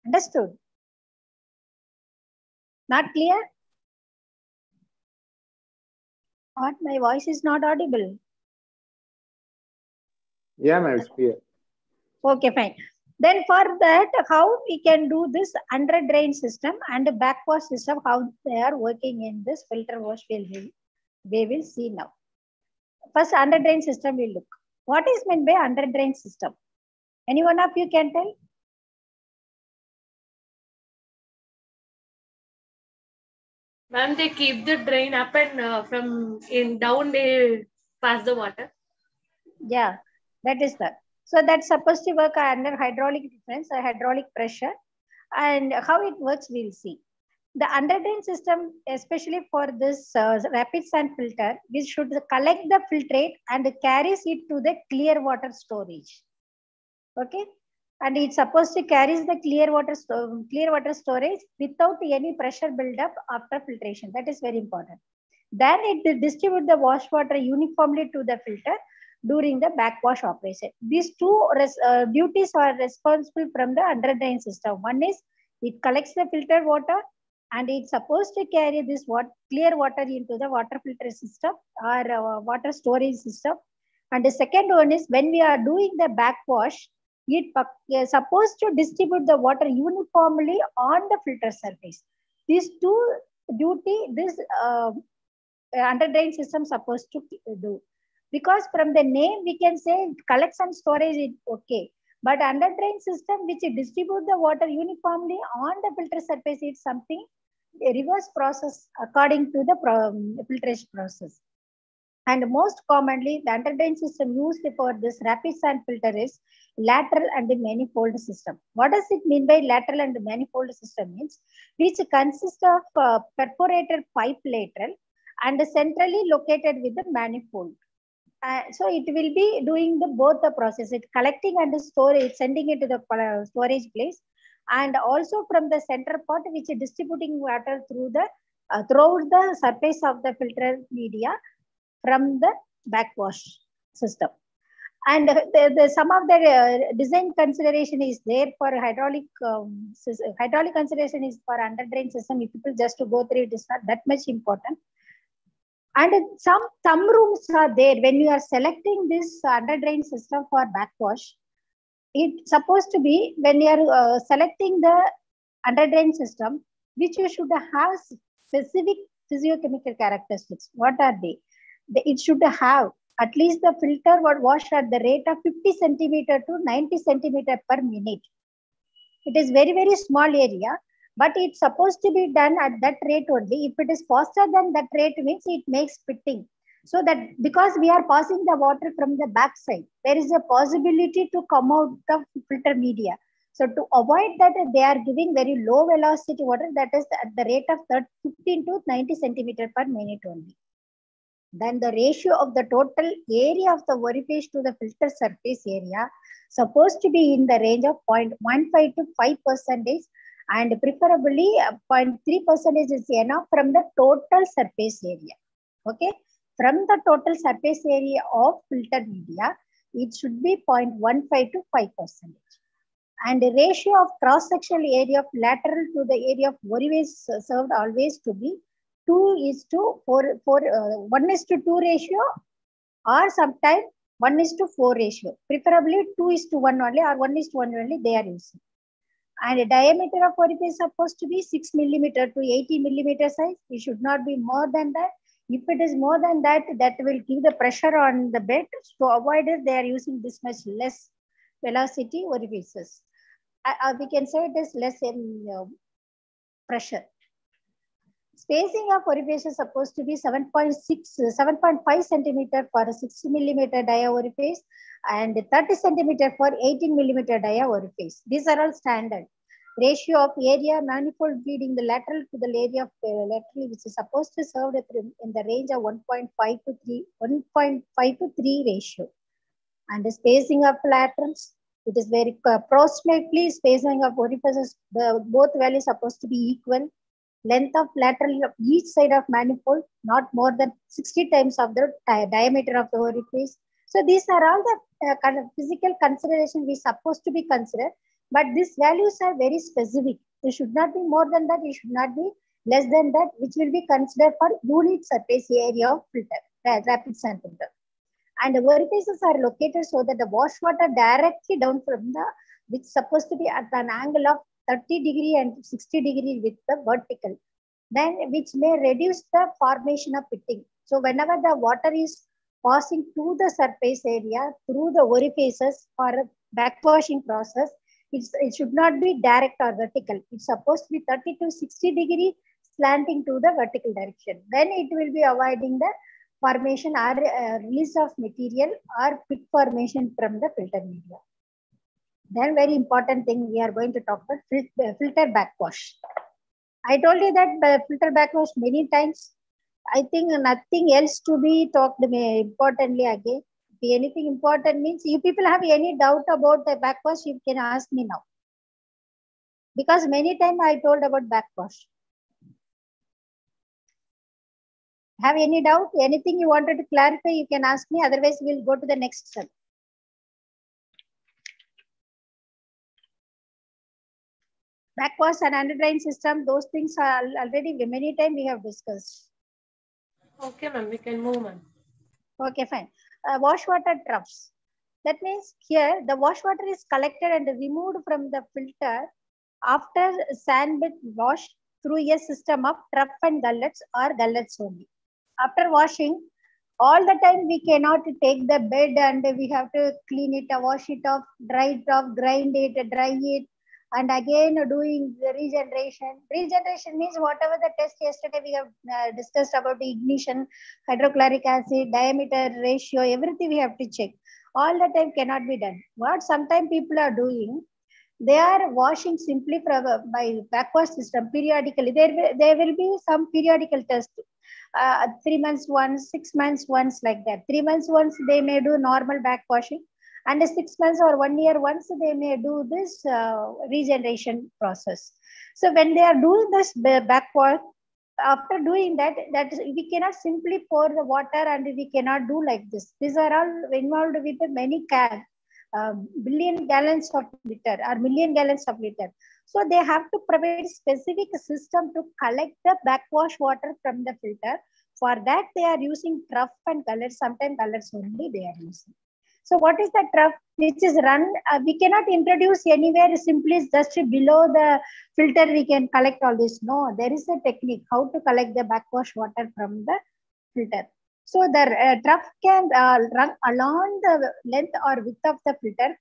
C: Understood? Not clear? What? My voice is not audible.
G: Yeah, ma'am, it's clear.
C: Okay, fine. Then for that, how we can do this under drain system and backwash system, how they are working in this filter wash we will see now. First, under drain system we'll look. What is meant by under drain system? Any one of you can tell?
F: Ma'am, they keep the drain up and from in down they pass the water.
C: Yeah, that is that. So that's supposed to work under hydraulic difference or hydraulic pressure. And how it works, we'll see. The underdrain system, especially for this rapid sand filter, we should collect the filtrate and carries it to the clear water storage. Okay, and it's supposed to carry the clear water storage without any pressure buildup after filtration. That is very important. Then it distribute the wash water uniformly to the filter during the backwash operation. These two duties are responsible from the underdrain system. One is it collects the filtered water and it's supposed to carry this clear water into the water filter system or water storage system. And the second one is when we are doing the backwash, it is supposed to distribute the water uniformly on the filter surface. These two duty, this underdrain system supposed to do. Because from the name we can say collects and storage is okay. But underdrain system which distribute the water uniformly on the filter surface is something a reverse process according to the filtration process. And most commonly, the underdrain system used for this rapid sand filter is lateral and manifold system. What does it mean by lateral and manifold system? Means which consists of perforated pipe lateral and centrally located with the manifold. So it will be doing both the process, it collecting and storage, sending it to the storage place, and also from the center part which is distributing water through the throughout the surface of the filter media from the backwash system. And some of the design consideration is there for hydraulic consideration is for underdrain system. If people just to go through it is not that much important. And some thumb rules are there when you are selecting this underdrain system for backwash. It's supposed to be when you are selecting the underdrain system, which you should have specific physiochemical characteristics. What are they? It should have at least the filter wash at the rate of 50 centimeter to 90 centimeter per minute. It is very, very small area, but it's supposed to be done at that rate only. If it is faster than that rate, means it makes pitting. So that because we are passing the water from the back side, there is a possibility to come out of filter media. So to avoid that, they are giving very low velocity water, that is at the rate of 15 to 90 centimeter per minute only. Then the ratio of the total area of the orifice to the filter surface area supposed to be in the range of 0.15 to 5%, and preferably 0.3% is enough from the total surface area. Okay, from the total surface area of filter media, it should be 0.15 to 5%. And the ratio of cross-sectional area of lateral to the area of orifice served always to be 1:2 ratio, or sometimes 1:4 ratio. Preferably 2:1 only or 1:1 only they are using. And the diameter of orifice is supposed to be 6 millimeter to 80 millimeter size. It should not be more than that. If it is more than that, that will give the pressure on the bed. To avoid it, they are using this much less velocity orifices. We can say it is less in pressure. Spacing of orifice is supposed to be 7.5 centimeter for a 60 millimeter dia orifice and 30 centimeter for 18 millimeter dia orifice. These are all standard. Ratio of area manifold feeding the lateral to the area of lateral, which is supposed to serve in the range of 1.5 to 3 ratio. And the spacing of laterals, it is very approximately spacing of orifices, both values supposed to be equal. Length of lateral of each side of manifold not more than 60 times of the diameter of the orifice. So these are all the physical consideration we supposed to be considered, but these values are very specific. It should not be more than that, it should not be less than that, which will be considered for unit surface area of filter, rapid sand filter. And the orifices are located so that the wash water directly down from the, which is supposed to be at an angle of 30° and 60° with the vertical, then which may reduce the formation of pitting. So whenever the water is passing through the surface area, through the orifices for a backwashing process, it should not be direct or vertical. It's supposed to be 30 to 60° slanting to the vertical direction. Then it will be avoiding the formation or release of material or pit formation from the filter media. Then very important thing we are going to talk about filter backwash. I told you that filter backwash many times. I think nothing else to be talked importantly again. If anything important means, you people have any doubt about the backwash, you can ask me now. Because many times I told about backwash. Have any doubt? Anything you wanted to clarify, you can ask me. Otherwise, we'll go to the next step. Backwash and under drain system, those things are already many times we have discussed.
F: Okay, ma'am. We can move, ma'am.
C: Okay, fine. Wash water troughs. That means here the wash water is collected and removed from the filter after sandbed wash through a system of trough and gullets or gullets only. After washing, all the time we cannot take the bed and we have to clean it, wash it off, dry it off, grind it, dry it, and again doing the regeneration. Regeneration means whatever the test yesterday we have discussed about the ignition, hydrochloric acid, diameter ratio, everything we have to check. All the time cannot be done. What sometimes people are doing, they are washing simply from by backwash system periodically. There will be some periodical test. 3 months once, 6 months once, like that. 3 months once they may do normal backwashing, and 6 months or 1 year once they may do this regeneration process. So when they are doing this backwash, after doing that, we cannot simply pour the water and we cannot do like this. These are all involved with many billion gallons of liter or million gallons of liter. So they have to provide specific system to collect the backwash water from the filter. For that, they are using trough and gullets. Sometimes gullets only they are using. So what is the trough which is run? We cannot introduce anywhere simply just below the filter we can collect all this. No, there is a technique how to collect the backwash water from the filter. So the trough can run along the length or width of the filter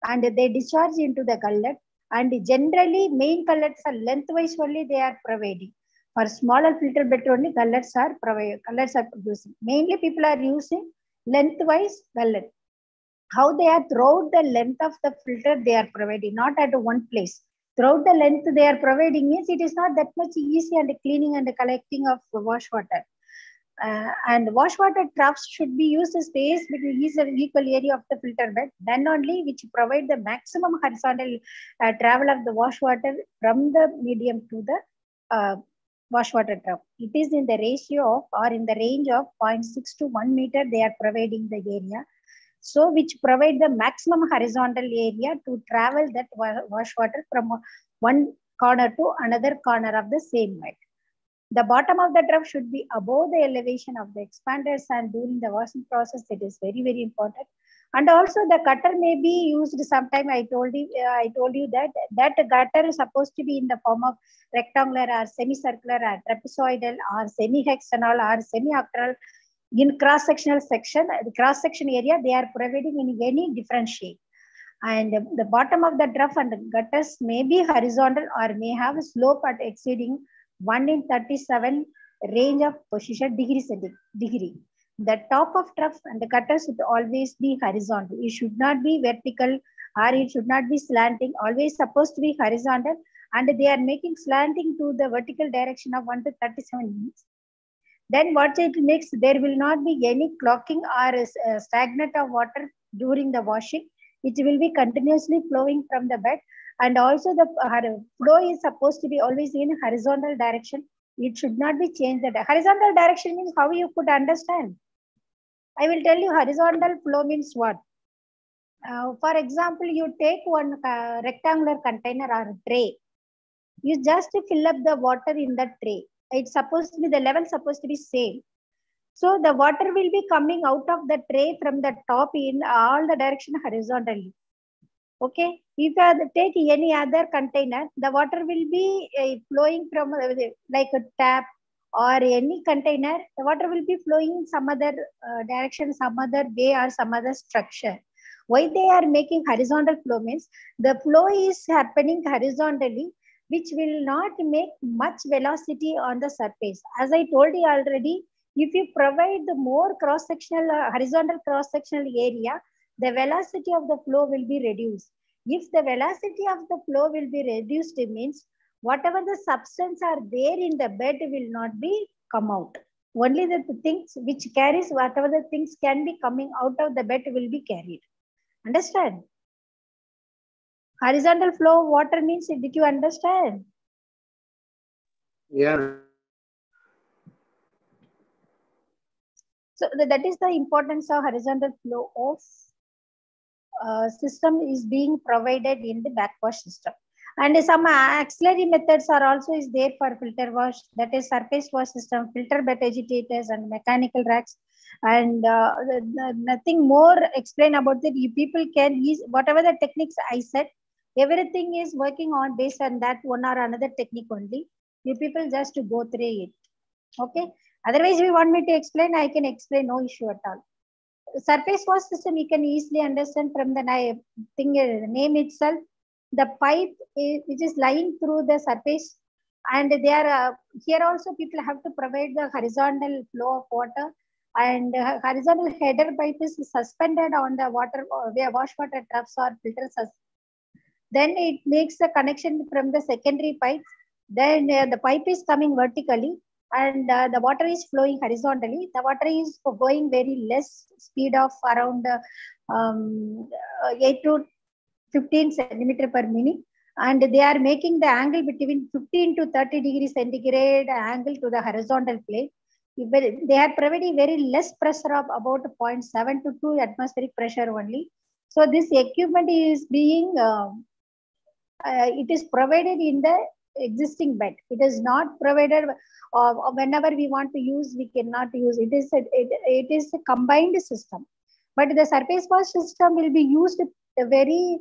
C: and they discharge into the gullet. And generally main gullets are lengthwise only they are providing. For smaller filter bed only gullets are producing. Mainly people are using lengthwise gullet. How they are throughout the length of the filter they are providing, not at one place. Throughout the length they are providing means it is not that much easy and cleaning and collecting of wash water. And wash water troughs should be used to space between equal area of the filter bed, then only which provide the maximum horizontal travel of the wash water from the medium to the wash water trough. It is in the ratio of or in the range of 0.6 to 1 meter they are providing the area. So which provide the maximum horizontal area to travel that wash water from one corner to another corner of the same height. The bottom of the trough should be above the elevation of the expanders, and during the washing process, it is very, very important. And also the gutter may be used sometime. I told you that gutter is supposed to be in the form of rectangular or semicircular or trapezoidal or semi-hexagonal or semi-octal. In cross-sectional section, the cross-section area, they are providing in any different shape. And the bottom of the trough and the gutters may be horizontal or may have a slope at exceeding 1 in 37 range of position degree. The top of trough and the gutters should always be horizontal. It should not be vertical or it should not be slanting. Always supposed to be horizontal, and they are making slanting to the vertical direction of 1 to 37 units. Then what it makes, there will not be any clogging or stagnant of water during the washing. It will be continuously flowing from the bed. And also the flow is supposed to be always in horizontal direction. It should not be changed. The horizontal direction means how you could understand. I will tell you horizontal flow means what. For example, you take one rectangular container or tray. You just fill up the water in that tray. It's supposed to be, the level supposed to be same. So the water will be coming out of the tray from the top in all the direction horizontally. Okay. If you take any other container, the water will be flowing from like a tap or any container. The water will be flowing some other direction, some other way or some other structure. Why they are making horizontal flow means the flow is happening horizontally, which will not make much velocity on the surface. As I told you already, if you provide the more cross-sectional, horizontal cross-sectional area, the velocity of the flow will be reduced. If the velocity of the flow will be reduced, it means whatever the substance are there in the bed will not be come out. Only the things which carries, whatever the things can be coming out of the bed will be carried. Understand? Horizontal flow of water means, did you understand?
G: Yeah.
C: So that is the importance of horizontal flow of system is being provided in the backwash system. And some auxiliary methods are also is there for filter wash, that is surface wash system, filter bed agitators and mechanical racks. And nothing more explain about it. You people can use whatever the techniques I said, everything is working on based on that one or another technique only. You people just to go through it. Okay. Otherwise, if you want me to explain, I can explain, no issue at all. Surface wash system, you can easily understand from the name itself. The pipe which is lying through the surface, and they are here also people have to provide the horizontal flow of water, and horizontal header pipe is suspended on the water where wash water troughs or filters. Then it makes the connection from the secondary pipe. Then the pipe is coming vertically, and the water is flowing horizontally. The water is going very less speed of around 8 to 15 centimeter per minute, and they are making the angle between 15 to 30 degrees centigrade angle to the horizontal plane. They are providing very less pressure of about 0.7 to 2 atmospheric pressure only. So this equipment is being it is provided in the existing bed. It is not provided whenever we want to use, we cannot use. It is a combined system. But the surface wash system will be used a very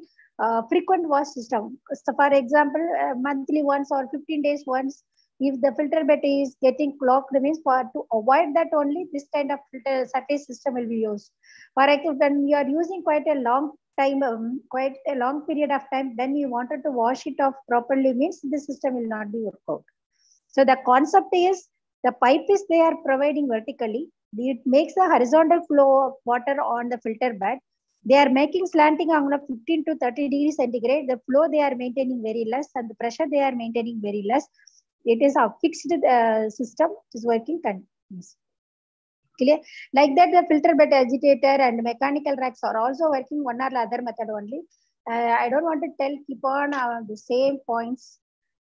C: frequent wash system. So for example, monthly once or 15 days once, if the filter bed is getting clogged, means to avoid that only, this kind of filter surface system will be used. For example, when you are using quite a long time, quite a long period of time, then you wanted to wash it off properly, means the system will not be worked out. So the concept is the pipe is they are providing vertically. It makes a horizontal flow of water on the filter bed. They are making slanting angle of 15 to 30 degrees centigrade. The flow they are maintaining very less, and the pressure they are maintaining very less. It is a fixed system. It is working continuously. Clear? Like that, the filter bed agitator and mechanical racks are also working one or the other method only. I don't want to keep on the same points.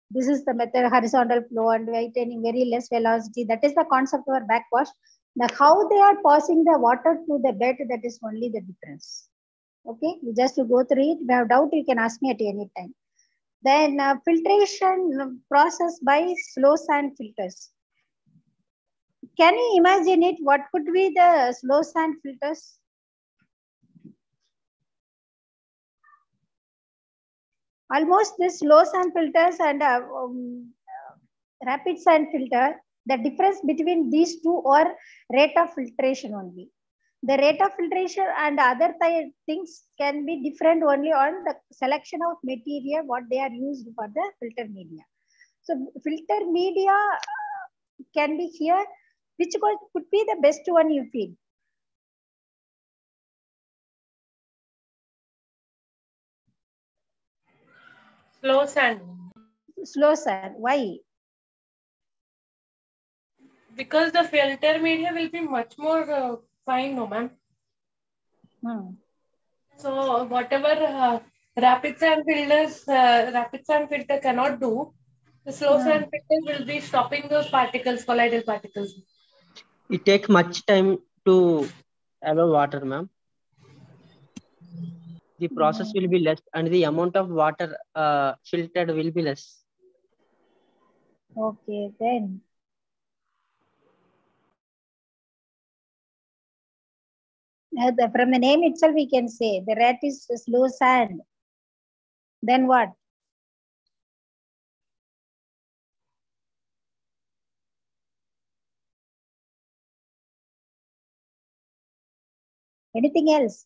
C: This is the method, horizontal flow and maintaining very less velocity. That is the concept of our backwash. Now, how they are passing the water to the bed, that is only the difference. Okay, you just to go through it. If you have doubt, you can ask me at any time. Then filtration process by slow sand filters. Can you imagine it? What could be the slow sand filters? Almost this slow sand filters and rapid sand filter, the difference between these two are rate of filtration only. The rate of filtration and other things can be different only on the selection of material, what they are used for the filter media. So filter media can be here. Which could be the best one you feel?
F: Slow sand.
C: Slow sand. Why?
F: Because the filter media will be much more fine, no ma'am. So whatever rapid sand filter cannot do, the slow sand filter will be stopping those particles, colloidal particles.
H: It takes much time to allow water, ma'am. The process will be less, and the amount of water filtered will be less.
C: Okay, then. From the name itself, we can say the rat is slow sand. Then what? Anything else?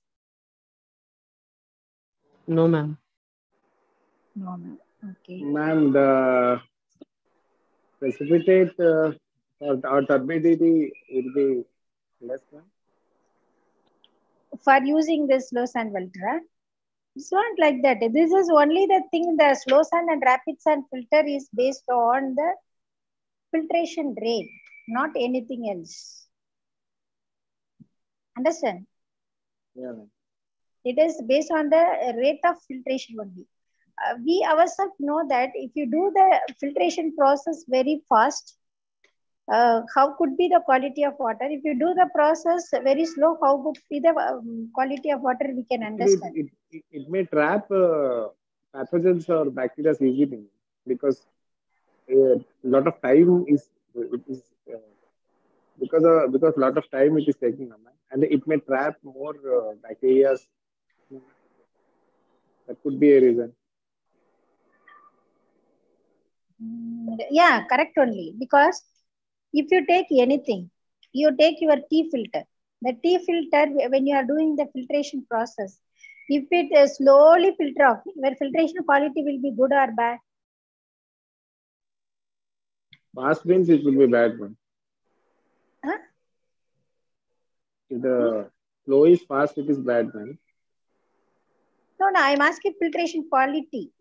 H: No, ma'am.
C: No, ma'am. Okay.
G: Ma'am, the precipitate or turbidity will be less, ma'am.
C: For using this slow sand filter, It's not like that. This is only the thing, the slow sand and rapid sand filter is based on the filtration rate, not anything else. Understand?
G: Yeah.
C: It is based on the rate of filtration only. We ourselves know that if you do the filtration process very fast, how could be the quality of water? If you do the process very slow, how would be the quality of water? We can understand.
G: It may trap pathogens or bacteria easily because a lot of time is because a lot of time it is taking, and it may trap more bacteria. That could be a reason.
C: Yeah, correct only. Because if you take anything, you take your tea filter. The tea filter, when you are doing the filtration process, if it slowly filter off, your filtration quality will be good or bad?
G: Fast means it will be bad one.
C: Huh?
G: If the flow is fast, it is bad one.
C: No, I'm asking filtration quality.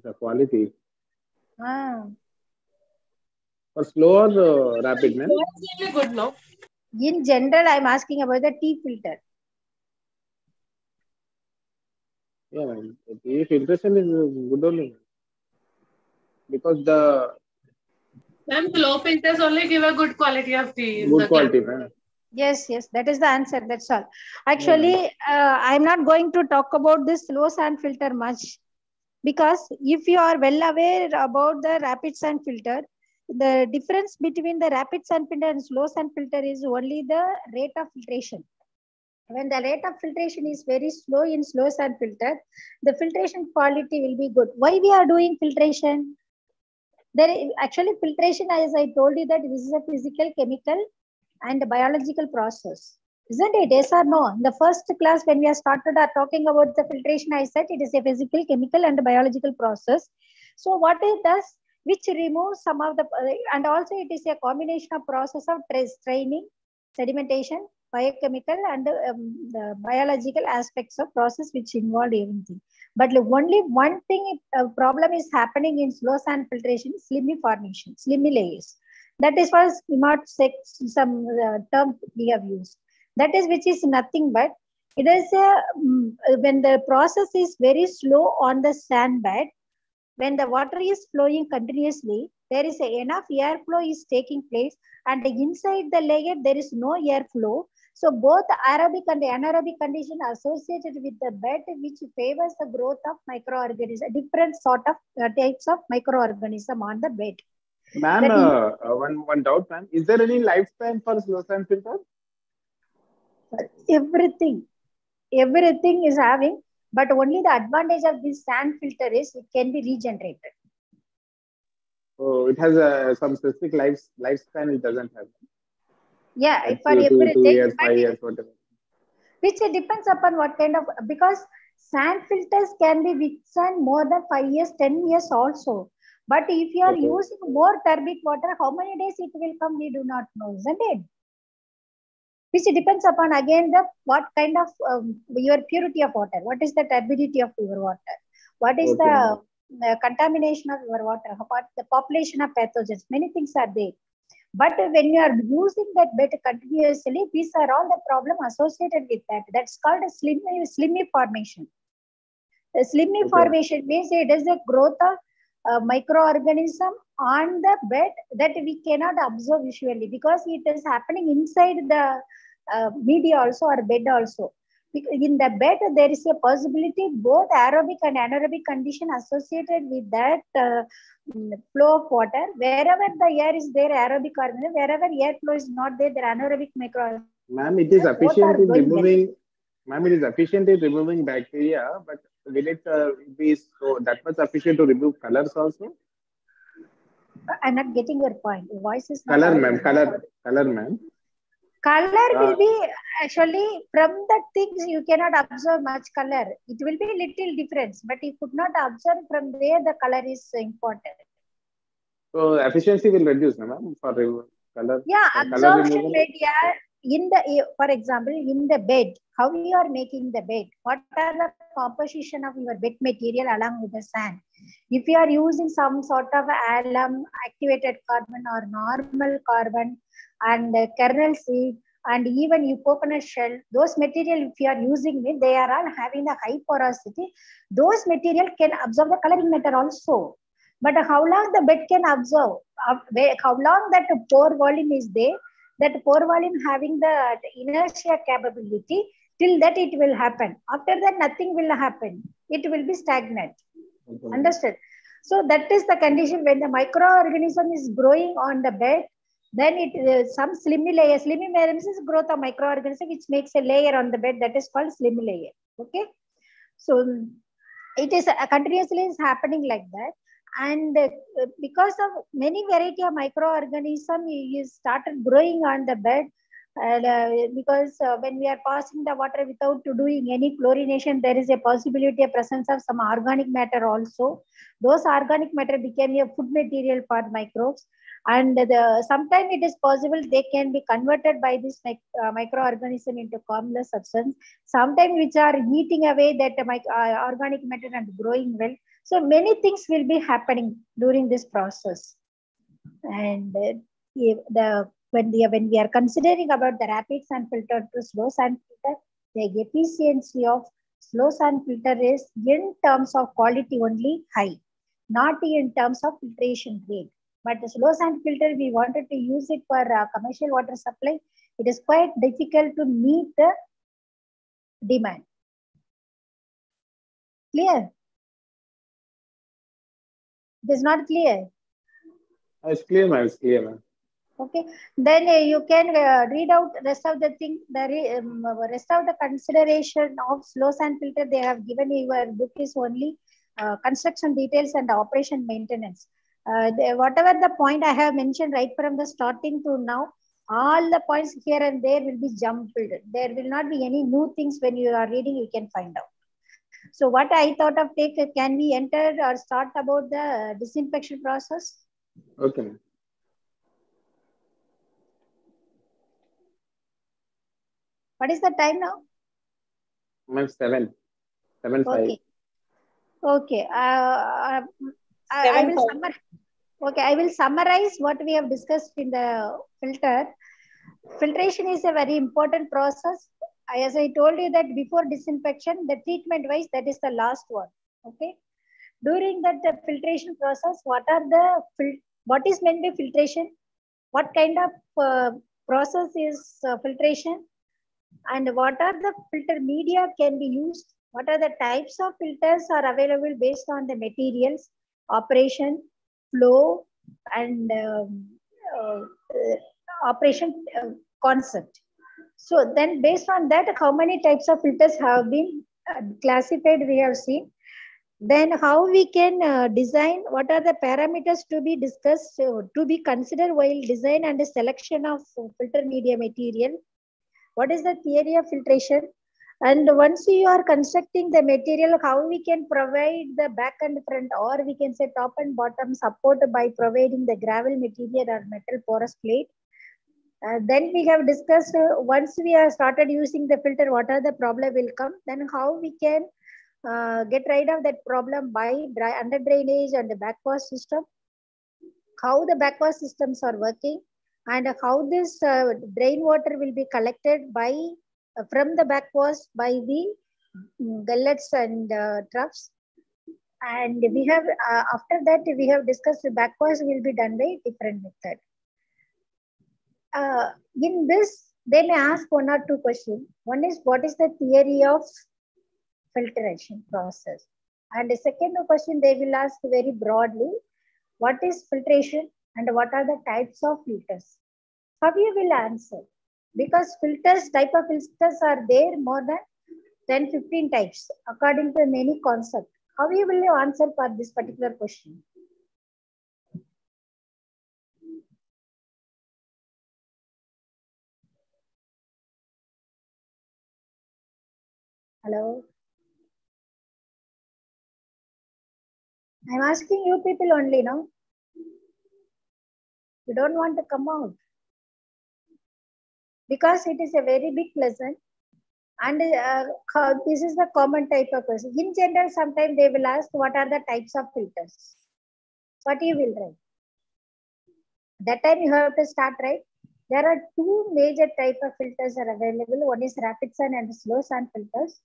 G: The quality.
C: Ah.
G: For slow or rapid, man?
F: It's good, no?
C: In general, I'm asking about the tea filter.
G: Yeah, man. The filtration is good only. Because the...
F: Ma'am, flow filters only give a good quality of tea.
G: Good quality, man.
C: Yes, that is the answer. That's all. Actually, I'm not going to talk about this slow sand filter much, because if you are well aware about the rapid sand filter, the difference between the rapid sand filter and slow sand filter is only the rate of filtration. When the rate of filtration is very slow in slow sand filter, the filtration quality will be good. Why we are doing filtration? Actually, filtration, as I told you, that this is a physical, chemical, and biological process. Isn't it? Yes or no? In the first class, when we started talking about the filtration, I said it is a physical, chemical, and biological process. So what it does, which removes some of the, and also it is a combination of process of training, sedimentation, biochemical, and the biological aspects of process which involve everything. But only one thing, problem is happening in slow sand filtration, slimy formation, slimy layers. That is what some term we have used. That is which is nothing but it is when the process is very slow on the sand bed, when the water is flowing continuously, there is enough airflow is taking place, and inside the layer there is no airflow. So both aerobic and anaerobic condition associated with the bed, which favors the growth of microorganisms, different sort of types of microorganism on the bed.
G: Ma'am, one doubt, ma'am. Is there any lifespan for slow sand filter?
C: Everything is having, but only the advantage of this sand filter is it can be regenerated.
G: Oh, it has some specific lifespan. It doesn't have.
C: Yeah,
G: like
C: for everything.
G: 2 years, 5 years, whatever.
C: Which depends upon what kind of, because sand filters can be withstand more than 5 years, 10 years also. But if you are using more turbid water, how many days it will come, we do not know, isn't it? Which depends upon again the what kind of your purity of water, what is the turbidity of your water, what is the contamination of your water, what the population of pathogens, many things are there. But when you are using that bed continuously, these are all the problem associated with that. That's called a slimy formation. The slimy formation means it is a growth of microorganism on the bed that we cannot observe visually, because it is happening inside the media also or bed also. In the bed, there is a possibility both aerobic and anaerobic condition associated with that flow of water. Wherever the air is there, aerobic organism. Wherever air flow is not there, there are anaerobic microorganisms.
G: Ma'am, it is efficient in removing. Ma'am, it is efficient in removing bacteria, but will it be so that much efficient to remove colors also?
C: I'm not getting your point. Your voice is
G: not color, ma'am. Color, ma'am.
C: Color will be actually from the things you cannot observe much color. It will be little difference, but you could not observe from where the color is important.
G: So efficiency will reduce, ma'am, for color.
C: Yeah,
G: for
C: absorption rate. Yeah, for example, in the bed, how you are making the bed, what are the composition of your bed material along with the sand? If you are using some sort of alum, activated carbon or normal carbon and kernel seed and even you coconut shell, those material if you are using it, they are all having a high porosity. Those material can absorb the coloring matter also. But how long the bed can absorb? How long that pore volume is there? That pore volume having the inertia capability, till that it will happen. After that, nothing will happen. It will be stagnant.
G: Okay.
C: Understood? So that is the condition when the microorganism is growing on the bed, then it some slimy layer. Slimy layer is growth of microorganism which makes a layer on the bed, that is called slimy layer. Okay. So it is continuously is happening like that. And because of many variety of microorganism is started growing on the bed, because when we are passing the water without doing any chlorination, there is a possibility of presence of some organic matter also. Those organic matter became a food material for microbes, and sometimes it is possible they can be converted by this microorganism into harmless substance. Sometimes which are eating away that organic matter and growing well. So many things will be happening during this process. And when we are considering about the rapid sand filter to slow sand filter, the efficiency of slow sand filter is in terms of quality only high, not in terms of filtration rate. But the slow sand filter, we wanted to use it for commercial water supply. It is quite difficult to meet the demand. Clear? It is not clear.
G: It's clear, ma'am. It's clear, ma'am.
C: Okay, then you can read out rest of the thing. The rest of the consideration of slow sand filter they have given in your book is only construction details and operation maintenance. Whatever the point I have mentioned right from the starting to now, all the points here and there will be jumped. There will not be any new things when you are reading. You can find out. So what I thought of can we enter or start about the disinfection process?
G: Okay.
C: What is the time now?
G: Ma'am, 7:05.
C: Okay. Okay. I will summarize what we have discussed in the filter. Filtration is a very important process. As I told you that before disinfection, the treatment wise, that is the last one. Okay. During that filtration process, what is meant by filtration? What kind of process is filtration? And what are the filter media can be used? What are the types of filters are available based on the materials, operation, flow, and operation concept. So then based on that, how many types of filters have been classified, we have seen. Then how we can design, what are the parameters to be discussed, to be considered while design and selection of filter media material. What is the theory of filtration? And once you are constructing the material, how we can provide the back and front, or we can say top and bottom support by providing the gravel material or metal porous plate. Then we have discussed, once we have started using the filter, what are the problem will come, then how we can get rid of that problem by under drainage and the backwash system, how the backwash systems are working, and how this drain water will be collected by from the backwash by the gullets and troughs. And we have after that we have discussed the backwash will be done by different method. In this, they may ask one or two questions. One is, what is the theory of filtration process? And the second question they will ask very broadly, what is filtration and what are the types of filters? How you will answer? Because type of filters are there more than 10-15 types according to many concepts. How you will answer for this particular question? Hello? I'm asking you people only now. You don't want to come out. because it is a very big lesson. And this is the common type of question. In general, sometimes they will ask what are the types of filters. What you will write. That time you have to start, right? There are two major type of filters are available. One is rapid sand and slow sand filters.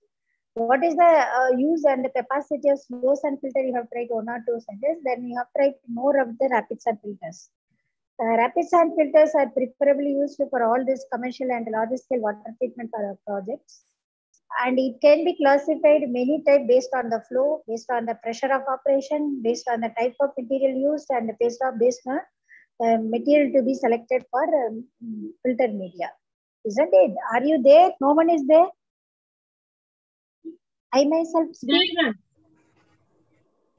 C: What is the use and the capacity of slow sand filter? You have tried 1 or 2 sentences. Then you have tried more of the rapid sand filters. Rapid sand filters are preferably used for all these commercial and large scale water treatment projects. And it can be classified many types based on the flow, based on the pressure of operation, based on the type of material used, and based on material to be selected for filter media. Isn't it? Are you there? No one is there? I myself speak.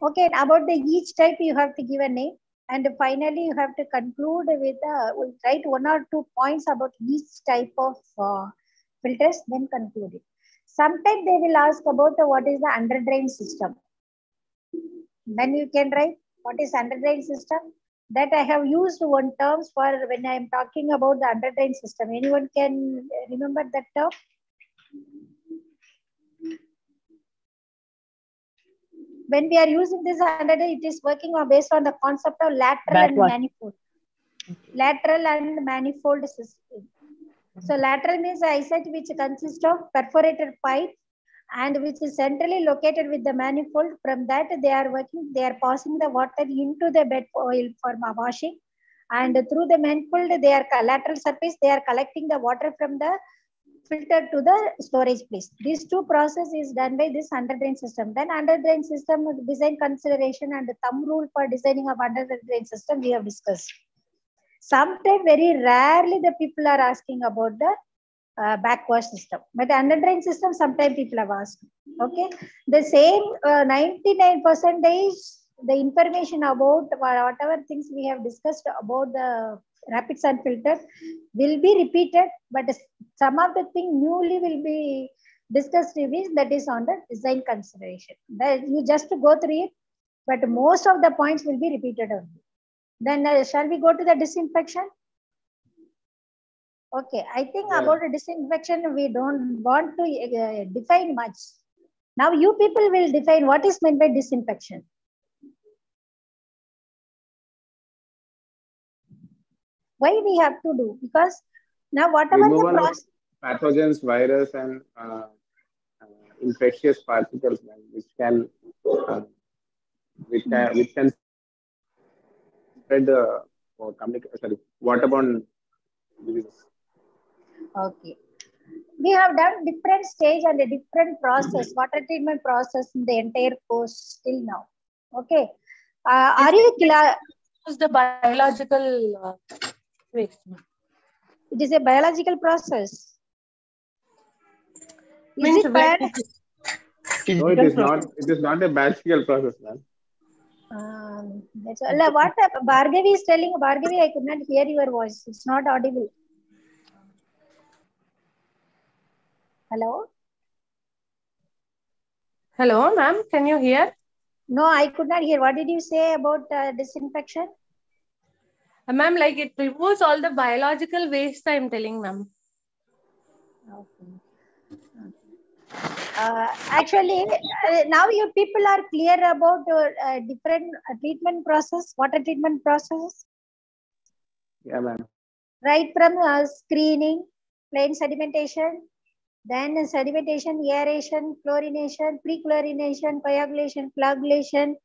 C: Okay, about each type you have to give a name. And finally, you have to conclude with we'll write 1 or 2 points about each type of filters, then conclude it. Sometimes they will ask about what is the under drain system. Then you can write what is under drain system. That I have used one terms for when I am talking about the under drain system. Anyone can remember that term? When we are using this under drain, it is working on based on the concept of lateral and manifold. Lateral and manifold system. So lateral means I said which consists of perforated pipe and which is centrally located with the manifold. From that they are passing the water into the bed oil for washing, and through the manifold they are lateral surface, they are collecting the water from the filter to the storage place. These two processes is done by this under drain system. Then under drain system design consideration and the thumb rule for designing of under drain system we have discussed. Sometimes very rarely the people are asking about the backwash system, but the under drain system sometimes people have asked. Okay, the same 99% the information about whatever things we have discussed about the rapid sand filter will be repeated, but some of the thing newly will be discussed that is on the design consideration. That you just go through it, but most of the points will be repeated only. Then shall we go to the disinfection? Okay, I think about the disinfection, we don't want to define much. Now you people will define what is meant by disinfection. Why we have to do? Because now whatever
G: removal
C: the process,
G: pathogens, virus, and infectious particles, which can spread the waterborne diseases.
C: Okay. We have done different stage and a different process, water treatment process in the entire course till now. Okay. Are you clear?
F: It's the biological waste.
C: It is a biological process.
F: Means
C: it bad?
G: No, it is not. It is not a biological process, man.
C: That's all. What Bhargavi is telling, Bhargavi, I could not hear your voice. It's not audible. Hello?
F: Hello, ma'am. Can you hear?
C: No, I could not hear. What did you say about disinfection?
F: Ma'am, like it removes all the biological waste, I'm telling, ma'am.
C: Okay. Actually, now you people are clear about different treatment process, water treatment process.
G: Yeah, ma'am.
C: Right from screening, plain sedimentation, then sedimentation, aeration, chlorination, pre-chlorination, coagulation, coagulation,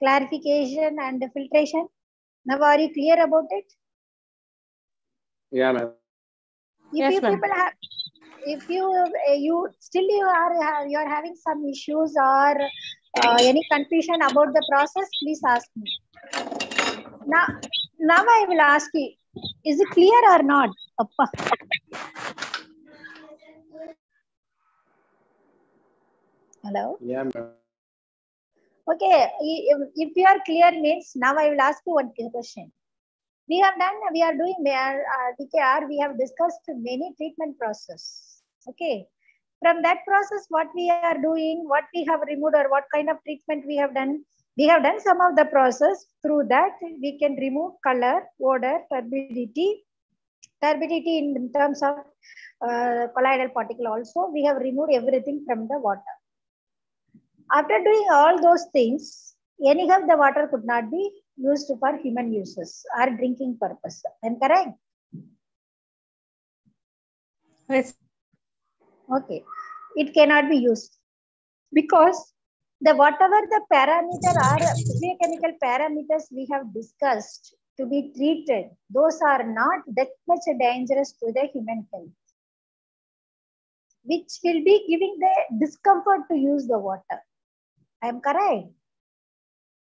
C: clarification, and filtration. Now, are you clear about it?
G: Yeah, ma'am.
C: If you people have, if you still you are having some issues or any confusion about the process, please ask me. Now I will ask you, is it clear or not? Hello?
G: Yeah, ma'am.
C: Okay, if you are clear means now I will ask you one question. We have discussed many treatment process. Okay. From that process, what we are doing, what we have removed or what kind of treatment we have done. We have done some of the process. Through that, we can remove color, odor, turbidity, turbidity in terms of colloidal particle also. We have removed everything from the water. After doing all those things, anyhow the water could not be used for human uses or drinking purpose. Am I correct?
F: Yes.
C: Okay. It cannot be used because the whatever the parameter or physiochemical parameters we have discussed to be treated, those are not that much dangerous to the human health, which will be giving the discomfort to use the water. I am correct.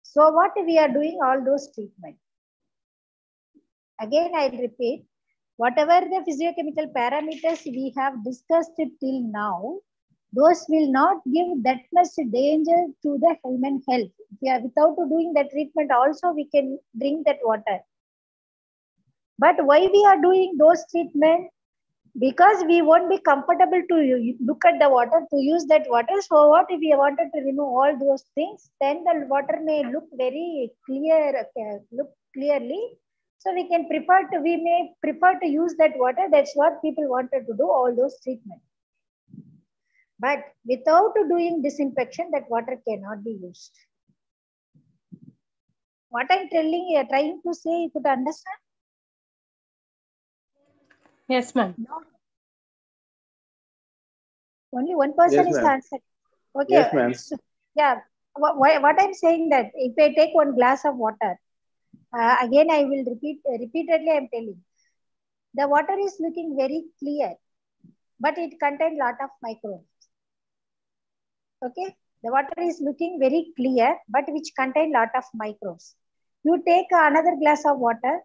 C: So what we are doing all those treatment. Again, I repeat, whatever the physiochemical parameters we have discussed till now, those will not give that much danger to the human health. Without doing the treatment also, we can drink that water. But why we are doing those treatment? Because we won't be comfortable to look at the water, to use that water. So what if we wanted to remove all those things, then the water may look very clear, look clearly. So we may prefer to use that water. That's what people wanted to do, all those treatment. But without doing disinfection, that water cannot be used. What I'm trying to say, you could understand?
F: Yes, ma'am.
C: No. Only one person is answered. Okay.
G: Yes, ma'am.
C: So, yeah. What I'm saying that if I take one glass of water, again I will repeatedly I'm telling, the water is looking very clear, but it contains lot of microbes. Okay, the water is looking very clear, but which contain lot of microbes. You take another glass of water,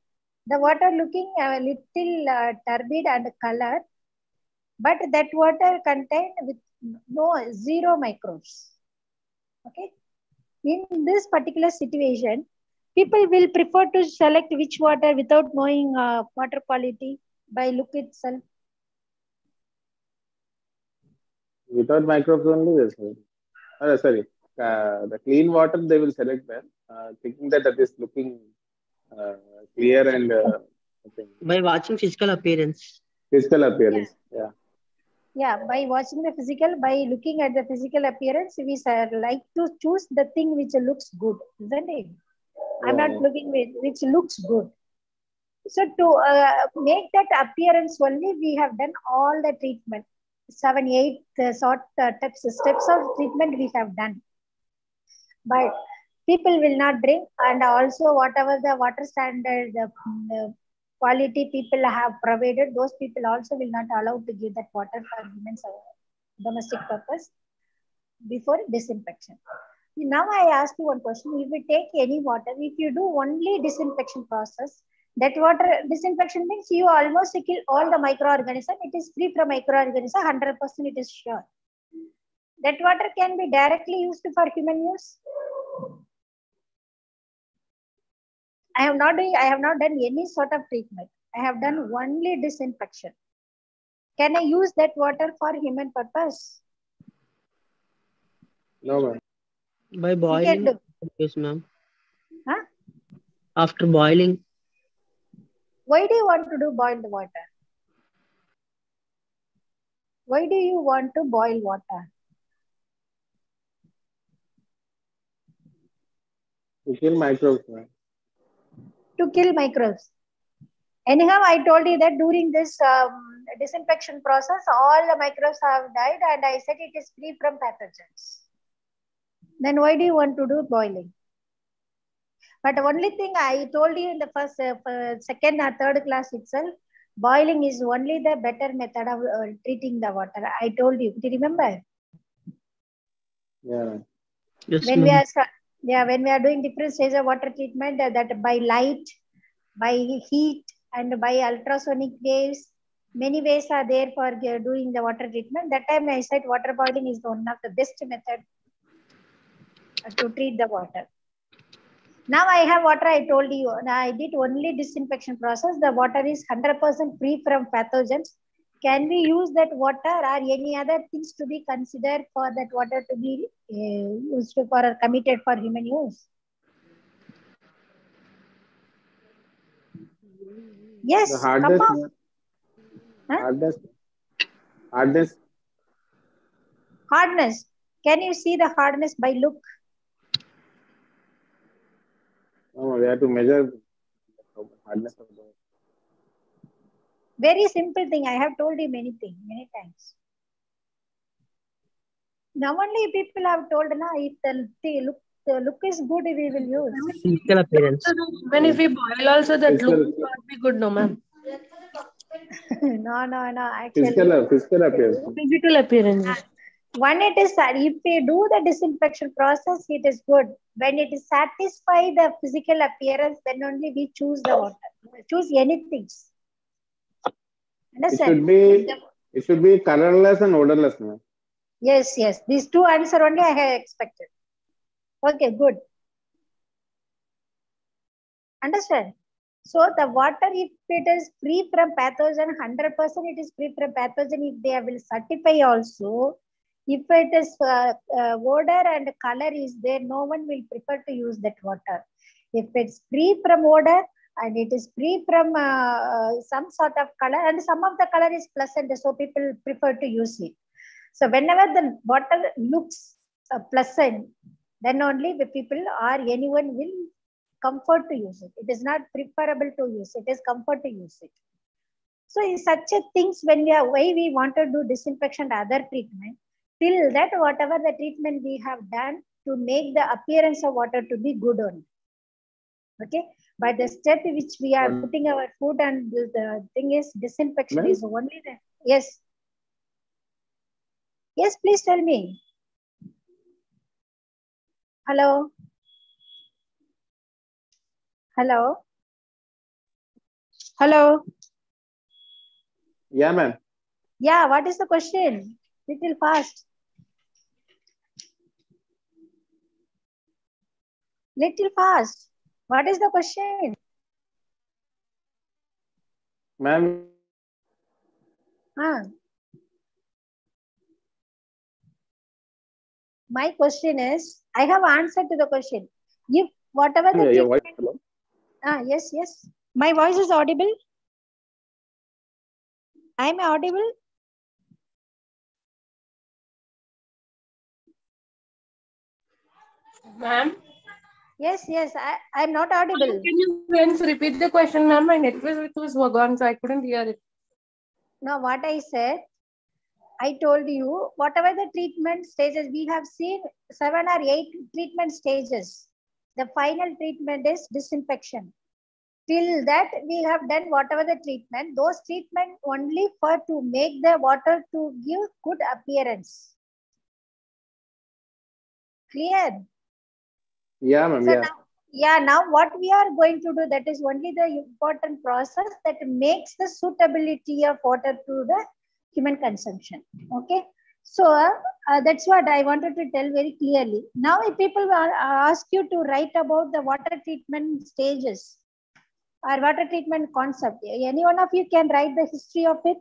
C: the water looking a little turbid and color, but that water contained with zero microbes. Okay, in this particular situation, people will prefer to select which water without knowing water quality by look itself.
G: Without microbes only, yes. Sorry, the clean water they will select that, thinking that is looking clear and
H: by watching physical appearance.
G: Physical appearance, yeah.
C: Yeah, by watching the physical, by looking at the physical appearance, we like to choose the thing which looks good, isn't it? I'm not looking with which looks good. So to make that appearance only, we have done all the treatment. 7, 8 steps of treatment we have done. But people will not drink, and also whatever the water standard, the quality people have provided, those people also will not allow to give that water for humans domestic purpose before disinfection. Now I ask you one question. If we take any water, if you do only disinfection process, that water disinfection means you almost kill all the microorganisms. It is free from microorganisms, 100% it is sure. That water can be directly used for human use. I have not done any sort of treatment. I have done only disinfection. Can I use that water for human purpose?
G: No, ma'am.
H: By boiling, yes, ma'am.
C: Huh?
H: After boiling.
C: Why do you want to do boiled water? Why do you want to boil water?
G: To kill microbes, ma'am.
C: To kill microbes. Anyhow, I told you that during this disinfection process, all the microbes have died, and I said it is free from pathogens. Then why do you want to do boiling? But the only thing I told you in the first, second or third class itself, boiling is only the better method of treating the water. I told you. Do you remember?
G: Yeah.
H: Yes,
C: when we are when we are doing different stages of water treatment, that by light, by heat, and by ultrasonic waves, many ways are there for doing the water treatment. That time I said water boiling is one of the best method to treat the water. Now I have water, I told you. Now I did only disinfection process. The water is 100% free from pathogens. Can we use that water or any other things to be considered for that water to be used for or committed for human use? Yes,
G: The hardest,
C: Huh?
G: Hardness. Hardness.
C: Hardness. Can you see the hardness by look?
G: No, we have to measure hardness of the.
C: Very simple thing. I have told you many times. Now only people have told, na, if the look is good, we will use.
H: Physical appearance.
F: When if we boil also, that look
G: Physical,
F: will not be good, no, ma'am.
C: No, actually.
G: physical appearance.
F: Physical appearance.
C: When it is, if we do the disinfection process, it is good. When it is satisfy the physical appearance, then only we choose the water. Choose anything. Understand?
G: It should be colorless and odorless, ma'am.
C: Yes. These two answer only I have expected. Okay, good. Understand? So the water, if it is free from pathogen, 100% it is free from pathogen. If they will certify also, if it is odor and color is there, no one will prefer to use that water. If it's free from odor and it is free from some sort of color, and some of the color is pleasant, so people prefer to use it. So whenever the water looks pleasant, then only the people or anyone will comfort to use it. It is not preferable to use it. It is comfort to use it. So in such a things, when we are why we want to do disinfection and other treatment, till that whatever the treatment we have done to make the appearance of water to be good only. Okay, by the step which we are putting our food, and the thing is disinfection is only the yes. Yes, please tell me. Hello. Hello. Hello.
G: Yeah, ma'am.
C: Yeah, what is the question? Little fast. Little fast. What is the question?
G: Ma'am.
C: My question is, I have answered to the question. If whatever the
G: Your voice, hello?
C: Yes. My voice is audible? I am audible?
F: Ma'am?
C: Yes, I am not audible.
F: Can you once repeat the question, ma'am? My network was gone, so I couldn't hear it.
C: No, what I said, I told you, whatever the treatment stages, we have seen 7 or 8 treatment stages. The final treatment is disinfection. Till that, we have done whatever the treatment, those treatment only for to make the water to give good appearance. Clear?
G: Yeah, ma'am.
C: So now what we are going to do, that is only the important process that makes the suitability of water to the human consumption. Okay. So that's what I wanted to tell very clearly. Now, if people ask you to write about the water treatment stages or water treatment concept, any one of you can write the history of it?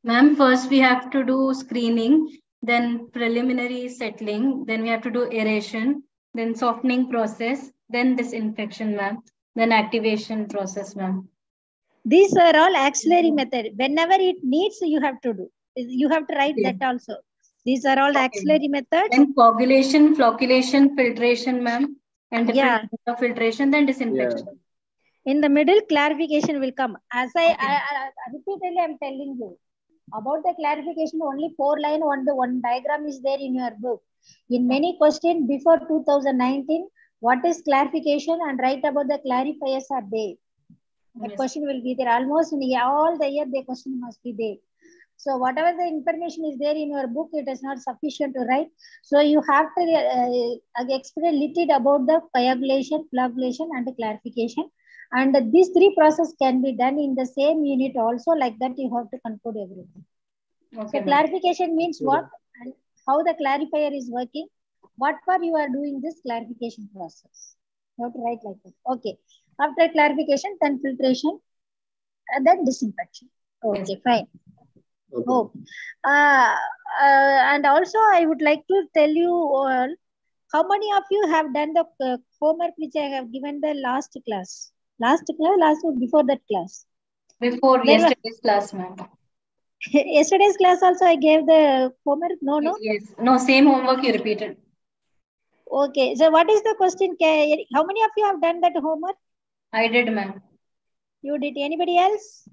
A: Ma'am, first we have to do screening, then preliminary settling, then we have to do aeration, then softening process, then disinfection, ma'am, then activation process, ma'am.
C: These are all auxiliary method. Whenever it needs, you have to do. You have to write that also. These are all the auxiliary methods.
A: Then coagulation, flocculation, filtration, ma'am, and different filtration, then disinfection.
C: In the middle, clarification will come. As I repeatedly am telling you about the clarification, only 4 lines, one diagram is there in your book. In many questions before 2019, what is clarification and write about the clarifiers are there. The question will be there almost in all the year. The question must be there. So whatever the information is there in your book, it is not sufficient to write. So you have to explain a little about the coagulation, flocculation, and the clarification. And these 3 processes can be done in the same unit also. Like that, you have to conclude everything. Okay, so clarification means what and how the clarifier is working. What for you are doing this clarification process. You have to write like that. Okay. After clarification, then filtration, and then disinfection. Okay, fine. Oh, and also I would like to tell you all, how many of you have done the homework which I have given the last class? Last week, before that class.
A: Before yesterday's class, ma'am.
C: Yesterday's class also I gave the homework. No.
A: Yes. No, same homework you repeated.
C: Okay. So what is the question? How many of you have done that homework?
A: I did, ma'am.
C: You did. Anybody else?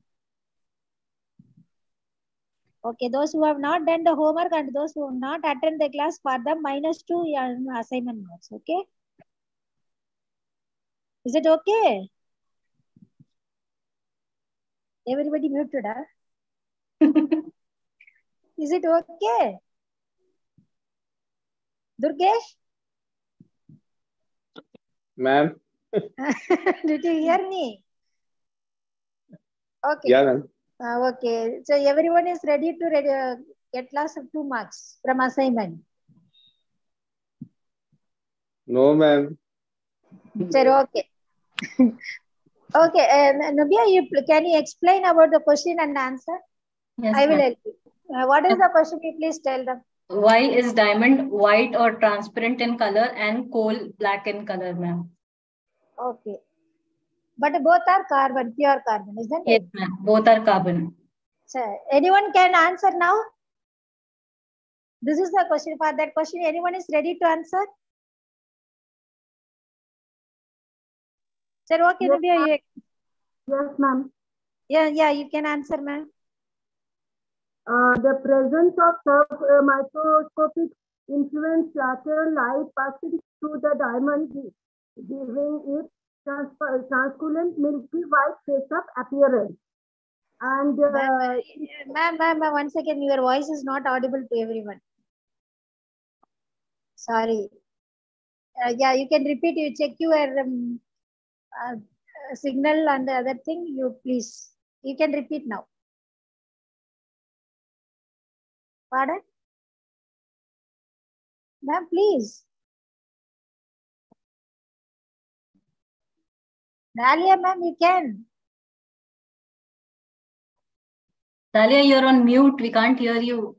C: Okay. Those who have not done the homework and those who have not attended the class, for them -2 assignment marks. Okay. Is it okay? Everybody muted, huh? Is it okay? Durgesh?
G: Ma'am?
C: Did you hear me? Okay.
G: Yeah, ma'am.
C: Okay. So everyone is ready to get loss of 2 marks from assignment.
G: No, ma'am.
C: Sir, okay. Okay. Nubia, can you explain about the question and answer?
A: Yes,
C: I will help you. What is the question? You please tell them.
A: Why is diamond white or transparent in color and coal black in color, ma'am?
C: Okay. But both are carbon, pure carbon, isn't
A: Yes,
C: it?
A: ma'am. Both are carbon.
C: Sir, anyone can answer now? This is the question. For that question, anyone is ready to answer? Sir, okay,
I: Yes,
C: Nubia,
I: Yes, ma'am.
C: yeah, you can answer, ma'am.
I: The presence of microscopic influence lateral light passing through the diamond, giving it translucent milky white face-up appearance. And
C: Ma'am, once again, your voice is not audible to everyone. Sorry. Yeah, you can repeat. You check your signal and the other thing. You please. You can repeat now. Pardon? Ma'am, please. Dalia, ma'am, you can.
A: Dalia, you're on mute. We can't hear you.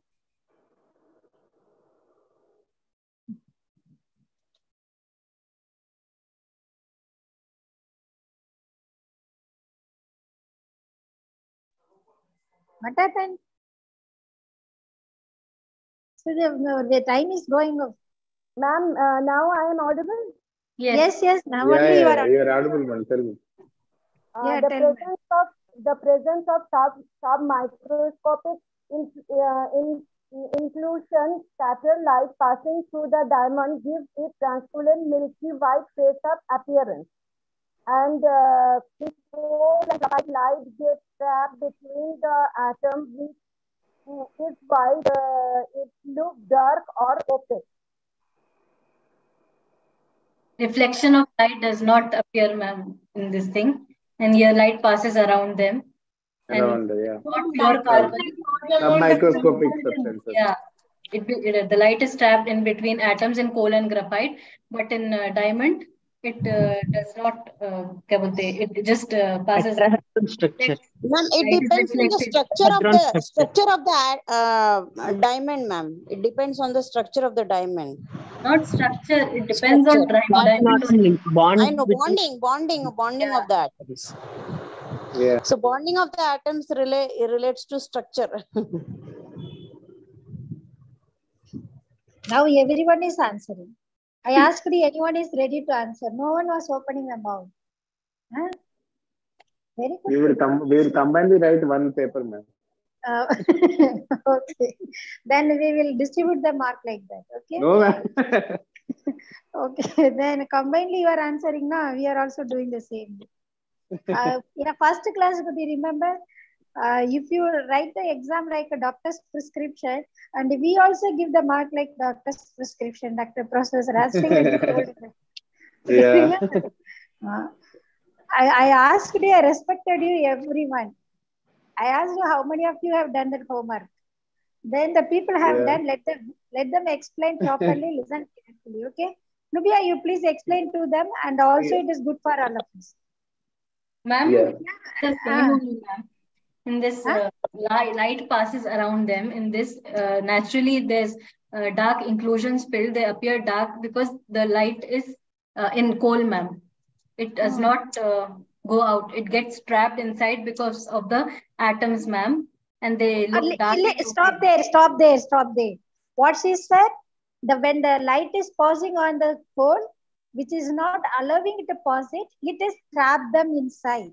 C: What happened? So the time is going off.
I: ma'am, now I am audible.
A: Yes.
C: Now only you are.
G: You are audible, ma'am. Tell me.
C: Yeah,
I: The presence of sub-microscopic inclusion scatter light passing through the diamond gives it translucent milky white face-up appearance. And before the light gets trapped between the atoms, which is why it looks dark or opaque.
A: Reflection of light does not appear, ma'am, in this thing. And your light passes around them.
G: Around, yeah.
A: Not pure carbon.
G: Sub-microscopic substances.
A: Yeah. The light is trapped in between atoms in coal and graphite, but in diamond, it does not, it just passes.
H: Structure.
E: Ma'am, it depends on the structure of the diamond, ma'am. It depends on the structure of the diamond.
A: Not structure. It depends on diamond only.
E: I know bonding of the atoms.
G: Yeah.
E: So bonding of the atoms relates to structure.
C: Now everyone is answering. I asked anyone is ready to answer. No one was opening their mouth. Huh? Very good.
G: We will combinely write one paper, ma'am.
C: Okay. Then we will distribute the mark like that. Okay.
G: No, ma'am.
C: Okay. Then combinedly you are answering now. We are also doing the same. In a first class, do you remember? If you write the exam like a doctor's prescription, and we also give the mark like doctor's prescription, Dr. Professor Ashley.
G: Yeah.
C: I asked you, I respected you, everyone. I asked you how many of you have done that homework. Then the people have done, let them explain properly, listen carefully, okay? Nubia, you please explain to them, and also it is good for all of us.
A: Ma'am, in this light passes around them. In this, naturally, there's dark inclusions filled. They appear dark because the light is in coal, ma'am. It does not go out. It gets trapped inside because of the atoms, ma'am. And they look dark.
C: Stop there, stop there, stop there. What she said, when the light is passing on the coal, which is not allowing it to pass it is trap them inside.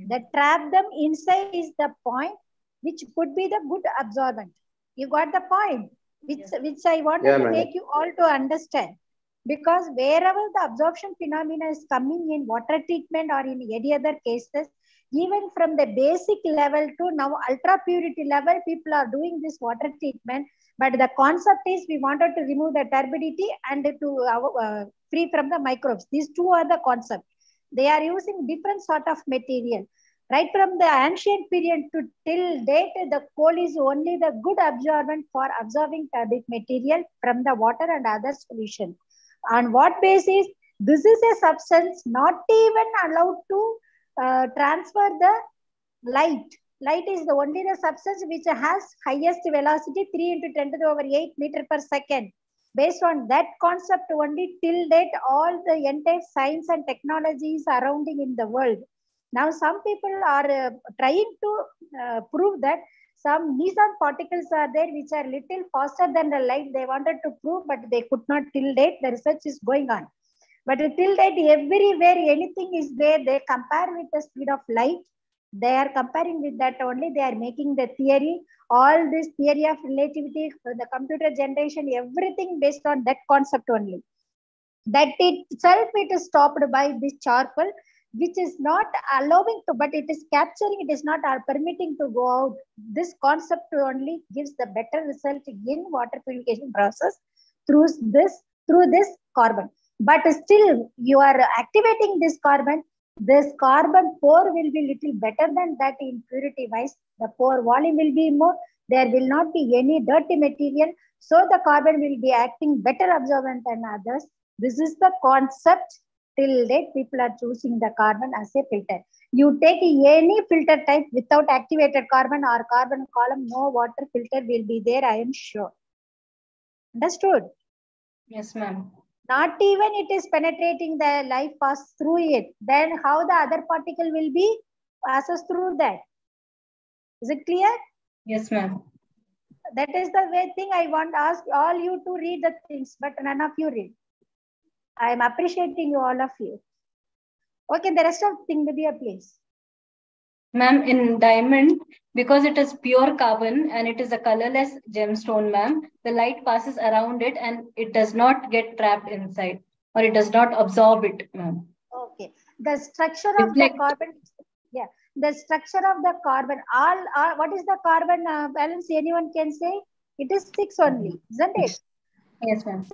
C: The trap them inside is the point which could be the good absorbent. You got the point, which I wanted to make you all to understand. Because wherever the absorption phenomena is coming in water treatment or in any other cases, even from the basic level to now ultra purity level, people are doing this water treatment. But the concept is we wanted to remove the turbidity and to free from the microbes. These two are the concept. They are using different sort of material. Right from the ancient period to till date, the coal is only the good absorbent for absorbing turbid material from the water and other solution. On what basis? This is a substance not even allowed to transfer the light. Light is the only the substance which has highest velocity 3 into 10 to the power 8 meter per second. Based on that concept only till date, all the entire science and technology is surrounding in the world. Now some people are trying to prove that some meson particles are there which are little faster than the light. They wanted to prove, but they could not till date. The research is going on. But till date, everywhere anything is there, they compare with the speed of light. They are comparing with that only. They are making the theory. All this theory of relativity, the computer generation, everything based on that concept only. That itself it is stopped by this charcoal, which is not allowing to, but it is capturing, it is not permitting to go out. This concept only gives the better result in water purification process through this carbon. But still, you are activating this carbon pore will be little better than that in purity wise. The pore volume will be more. There will not be any dirty material. So the carbon will be acting better absorbent than others. This is the concept. Till date, people are choosing the carbon as a filter. You take any filter type without activated carbon or carbon column, no water filter will be there, I am sure. Understood?
A: Yes, ma'am.
C: Not even it is penetrating the light pass through it. Then how the other particle will be passes through that? Is it clear?
A: Yes, ma'am.
C: That is the way thing I want to ask all you to read the things, but none of you read. I am appreciating you, all of you. Okay, the rest of the thing will be a place.
A: Ma'am, in diamond, because it is pure carbon and it is a colorless gemstone, ma'am, the light passes around it and it does not get trapped inside or it does not absorb it, ma'am.
C: Okay. The structure of the carbon, yeah, the structure of the carbon, what is the carbon balance? Anyone can say? It is 6 only, isn't it?
A: Yes, ma'am.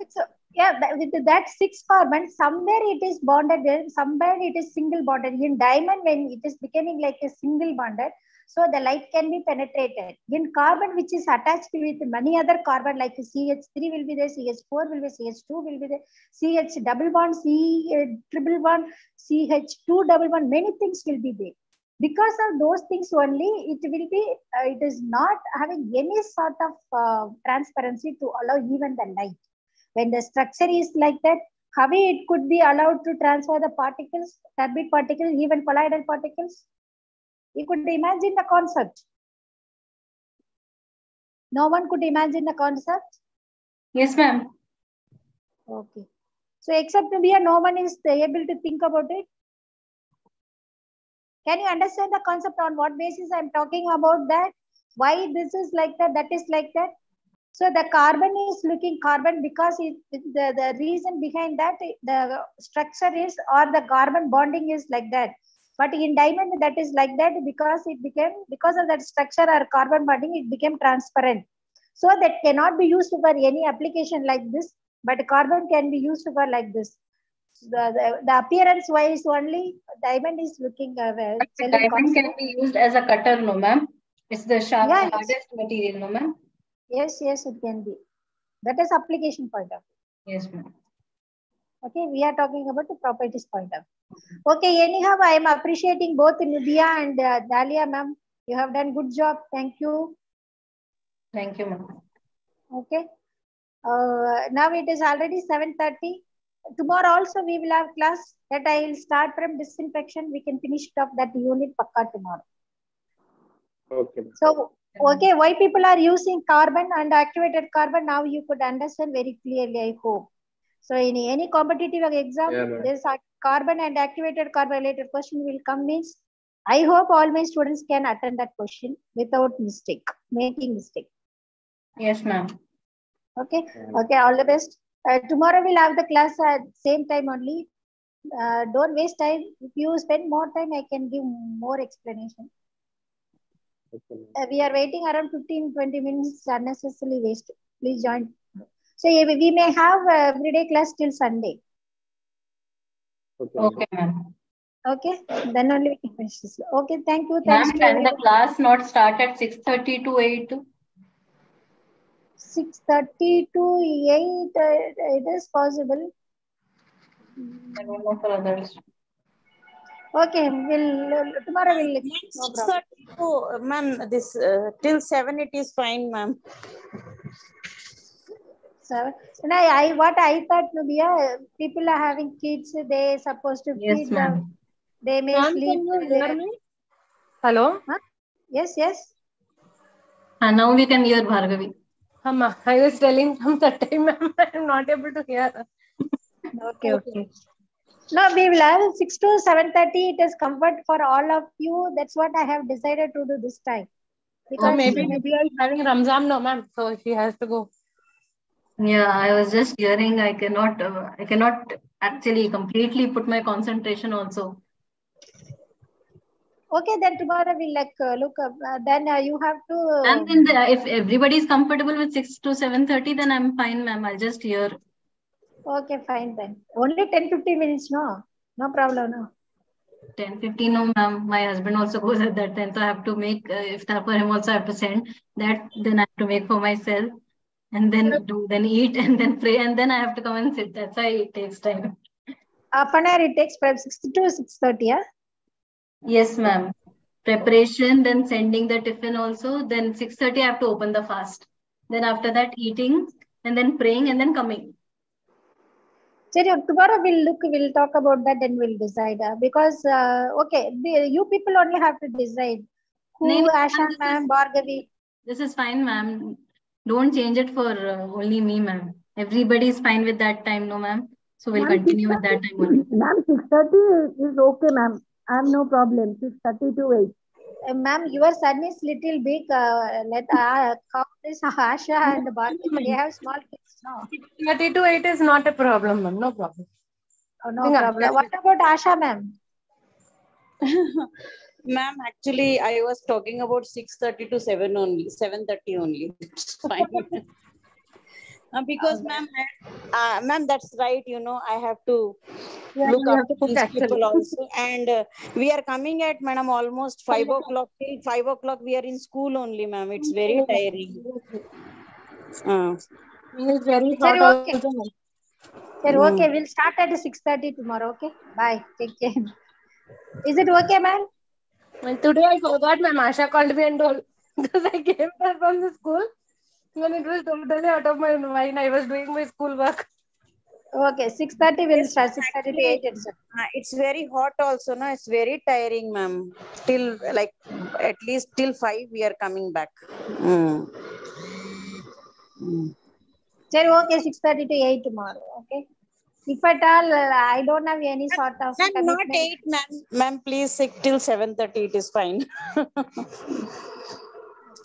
C: Yeah, with that 6 carbon, somewhere it is bonded, somewhere it is single bonded. In diamond, when it is becoming like a single bonded, so the light can be penetrated. In carbon, which is attached with many other carbon, like CH3 will be there, CH4 will be, CH2 will be there, CH double bond, C triple bond, CH2 double bond, many things will be there. Because of those things only, it will be, it is not having any sort of transparency to allow even the light. When the structure is like that, how it could be allowed to transfer the particles, turbid particles, even colloidal particles? You could imagine the concept. No one could imagine the concept?
A: Yes, ma'am.
C: Okay. So except here, no one is able to think about it. Can you understand the concept on what basis I'm talking about that? Why this is like that is like that? So the carbon is looking carbon because the reason behind that, the structure is, or the carbon bonding is like that. But in diamond, that is like that because it became, because of that structure or carbon bonding, it became transparent. So that cannot be used for any application like this, but carbon can be used for like this. The appearance wise only, diamond is looking
A: Diamond can be used as a cutter, no ma'am. It's the sharpest, hardest material, no ma'am.
C: Yes, yes, it can be. That is application point of
A: view. Yes, ma'am.
C: Okay, we are talking about the properties point of view. Okay, anyhow, I am appreciating both Nubia and Dalia, ma'am. You have done good job. Thank you.
A: Thank you, ma'am.
C: Okay. Now it is already 7:30. tomorrow also we will have class that I will start from disinfection. We can finish it off that unit pakka tomorrow.
G: Okay.
C: So, okay, why people are using carbon and activated carbon, now you could understand very clearly, I hope. So, in any competitive exam, this carbon and activated carbon related question will come means, I hope all my students can attend that question without making mistake.
A: Yes, ma'am.
C: Okay, okay, all the best. Tomorrow we'll have the class at same time only. Don't waste time. If you spend more time, I can give more explanation. We are waiting around 15-20 minutes unnecessarily waste. Please join. So we may have everyday class till Sunday.
A: Okay, ma'am.
C: Okay, then only we can finish this. Okay, thank you.
A: Ma'am, can the class not start at 6:30 to 8?
C: 6:30 to 8, it is possible.
A: I don't know for others.
C: Okay, tomorrow we'll. No problem.
E: Ma'am, this till 7 it is fine, ma'am.
C: 7. What I thought, Nubia, people are having kids. They supposed to feed them. They may sleep.
F: Can you hear me? Hello.
C: Huh? Yes, yes.
A: And now we can hear Bhargavi.
F: I was telling from that time, I'm not able to hear.
C: Okay, okay. No, we will have 6 to 7:30. It is comfort for all of you. That's what I have decided to do this time.
F: Because maybe Nubia is having Ramzan now, ma'am. So she has to go.
A: Yeah, I was just hearing. I cannot actually completely put my concentration also.
C: Okay, then tomorrow we'll look up. Then you have to.
A: And then if everybody is comfortable with 6 to 7:30, then I'm fine, ma'am. I'll just hear.
C: Okay, fine then. Only 10-15 minutes, no? No problem, no.
A: 10:15, no, ma'am. My husband also goes at that time, so I have to make iftar for him. Also, I have to send that. Then I have to make for myself, and then then eat, and then pray, and then I have to come and sit. That's why it takes time.
C: Half an hour it takes from 6 to 6:30, yeah?
A: Yes, ma'am. Preparation, then sending the tiffin also. Then 6:30 I have to open the fast. Then after that eating, and then praying, and then coming.
C: So tomorrow we'll talk about that and we'll decide. Because okay, you people only have to decide who, Asha ma'am, Bhargavi.
A: This is fine, ma'am. Don't change it for only me, ma'am. Everybody is fine with that time, no, ma'am. So we'll continue with that time only.
I: Ma'am, 6:30 is okay, ma'am. I have no problem. 6:30 to 8.
C: Ma'am, your son is little big. Let count this Asha and Bhargavi. They have small kids, no?
F: 6:30 to 8 is not a problem, ma'am. No problem.
C: Oh, no problem. What about Asha, ma'am?
E: Ma'am, actually, I was talking about 6:30 to 7:30 only. It's fine. Because ma'am, that's right. You know, I have to look after these people also. And we are coming at, madam, almost 5 o'clock. Till 5 o'clock, we are in school only, ma'am. It's very tiring.
F: It's very hot
C: Okay.
F: also.
C: Sir, okay, we'll start at 6:30 tomorrow. Okay, bye. Take care. Is it okay, ma'am?
F: Well, today I forgot. My Masha called me and told because I came back from the school when it was totally out of my mind. I was doing my school work.
C: Okay, 6:30 we'll start. 6:30 to 8.
E: It's very hot also, no? It's very tiring, ma'am. Till like at least till 5 we are coming back.
C: Sir, okay, 6:30 to 8 tomorrow. Okay. If at all I don't have any sort of
E: not 8, ma'am. Ma'am, please 6 till 7:30. It is fine.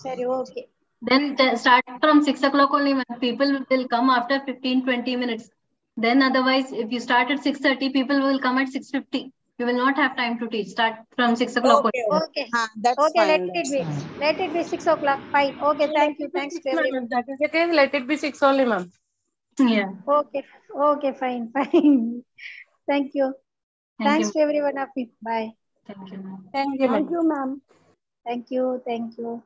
C: Sir, okay.
A: Then start from 6 o'clock only, when people will come after 15-20 minutes. Then otherwise, if you start at 6:30, people will come at 6:50. You will not have time to teach. Start from 6 o'clock.
C: Okay.
E: That's
C: okay,
E: fine.
C: let it be. Let it be 6 o'clock. Fine. Okay, thank you. Thanks to everyone.
F: That is the case. Let it be 6 only, ma'am.
A: Yeah.
C: Okay. Okay, fine. Fine. Thank you. Thanks to everyone of you. Bye.
A: Thank you, ma'am.
F: Thank you, ma'am.
I: Thank you, ma'am.
C: Thank you. Thank you.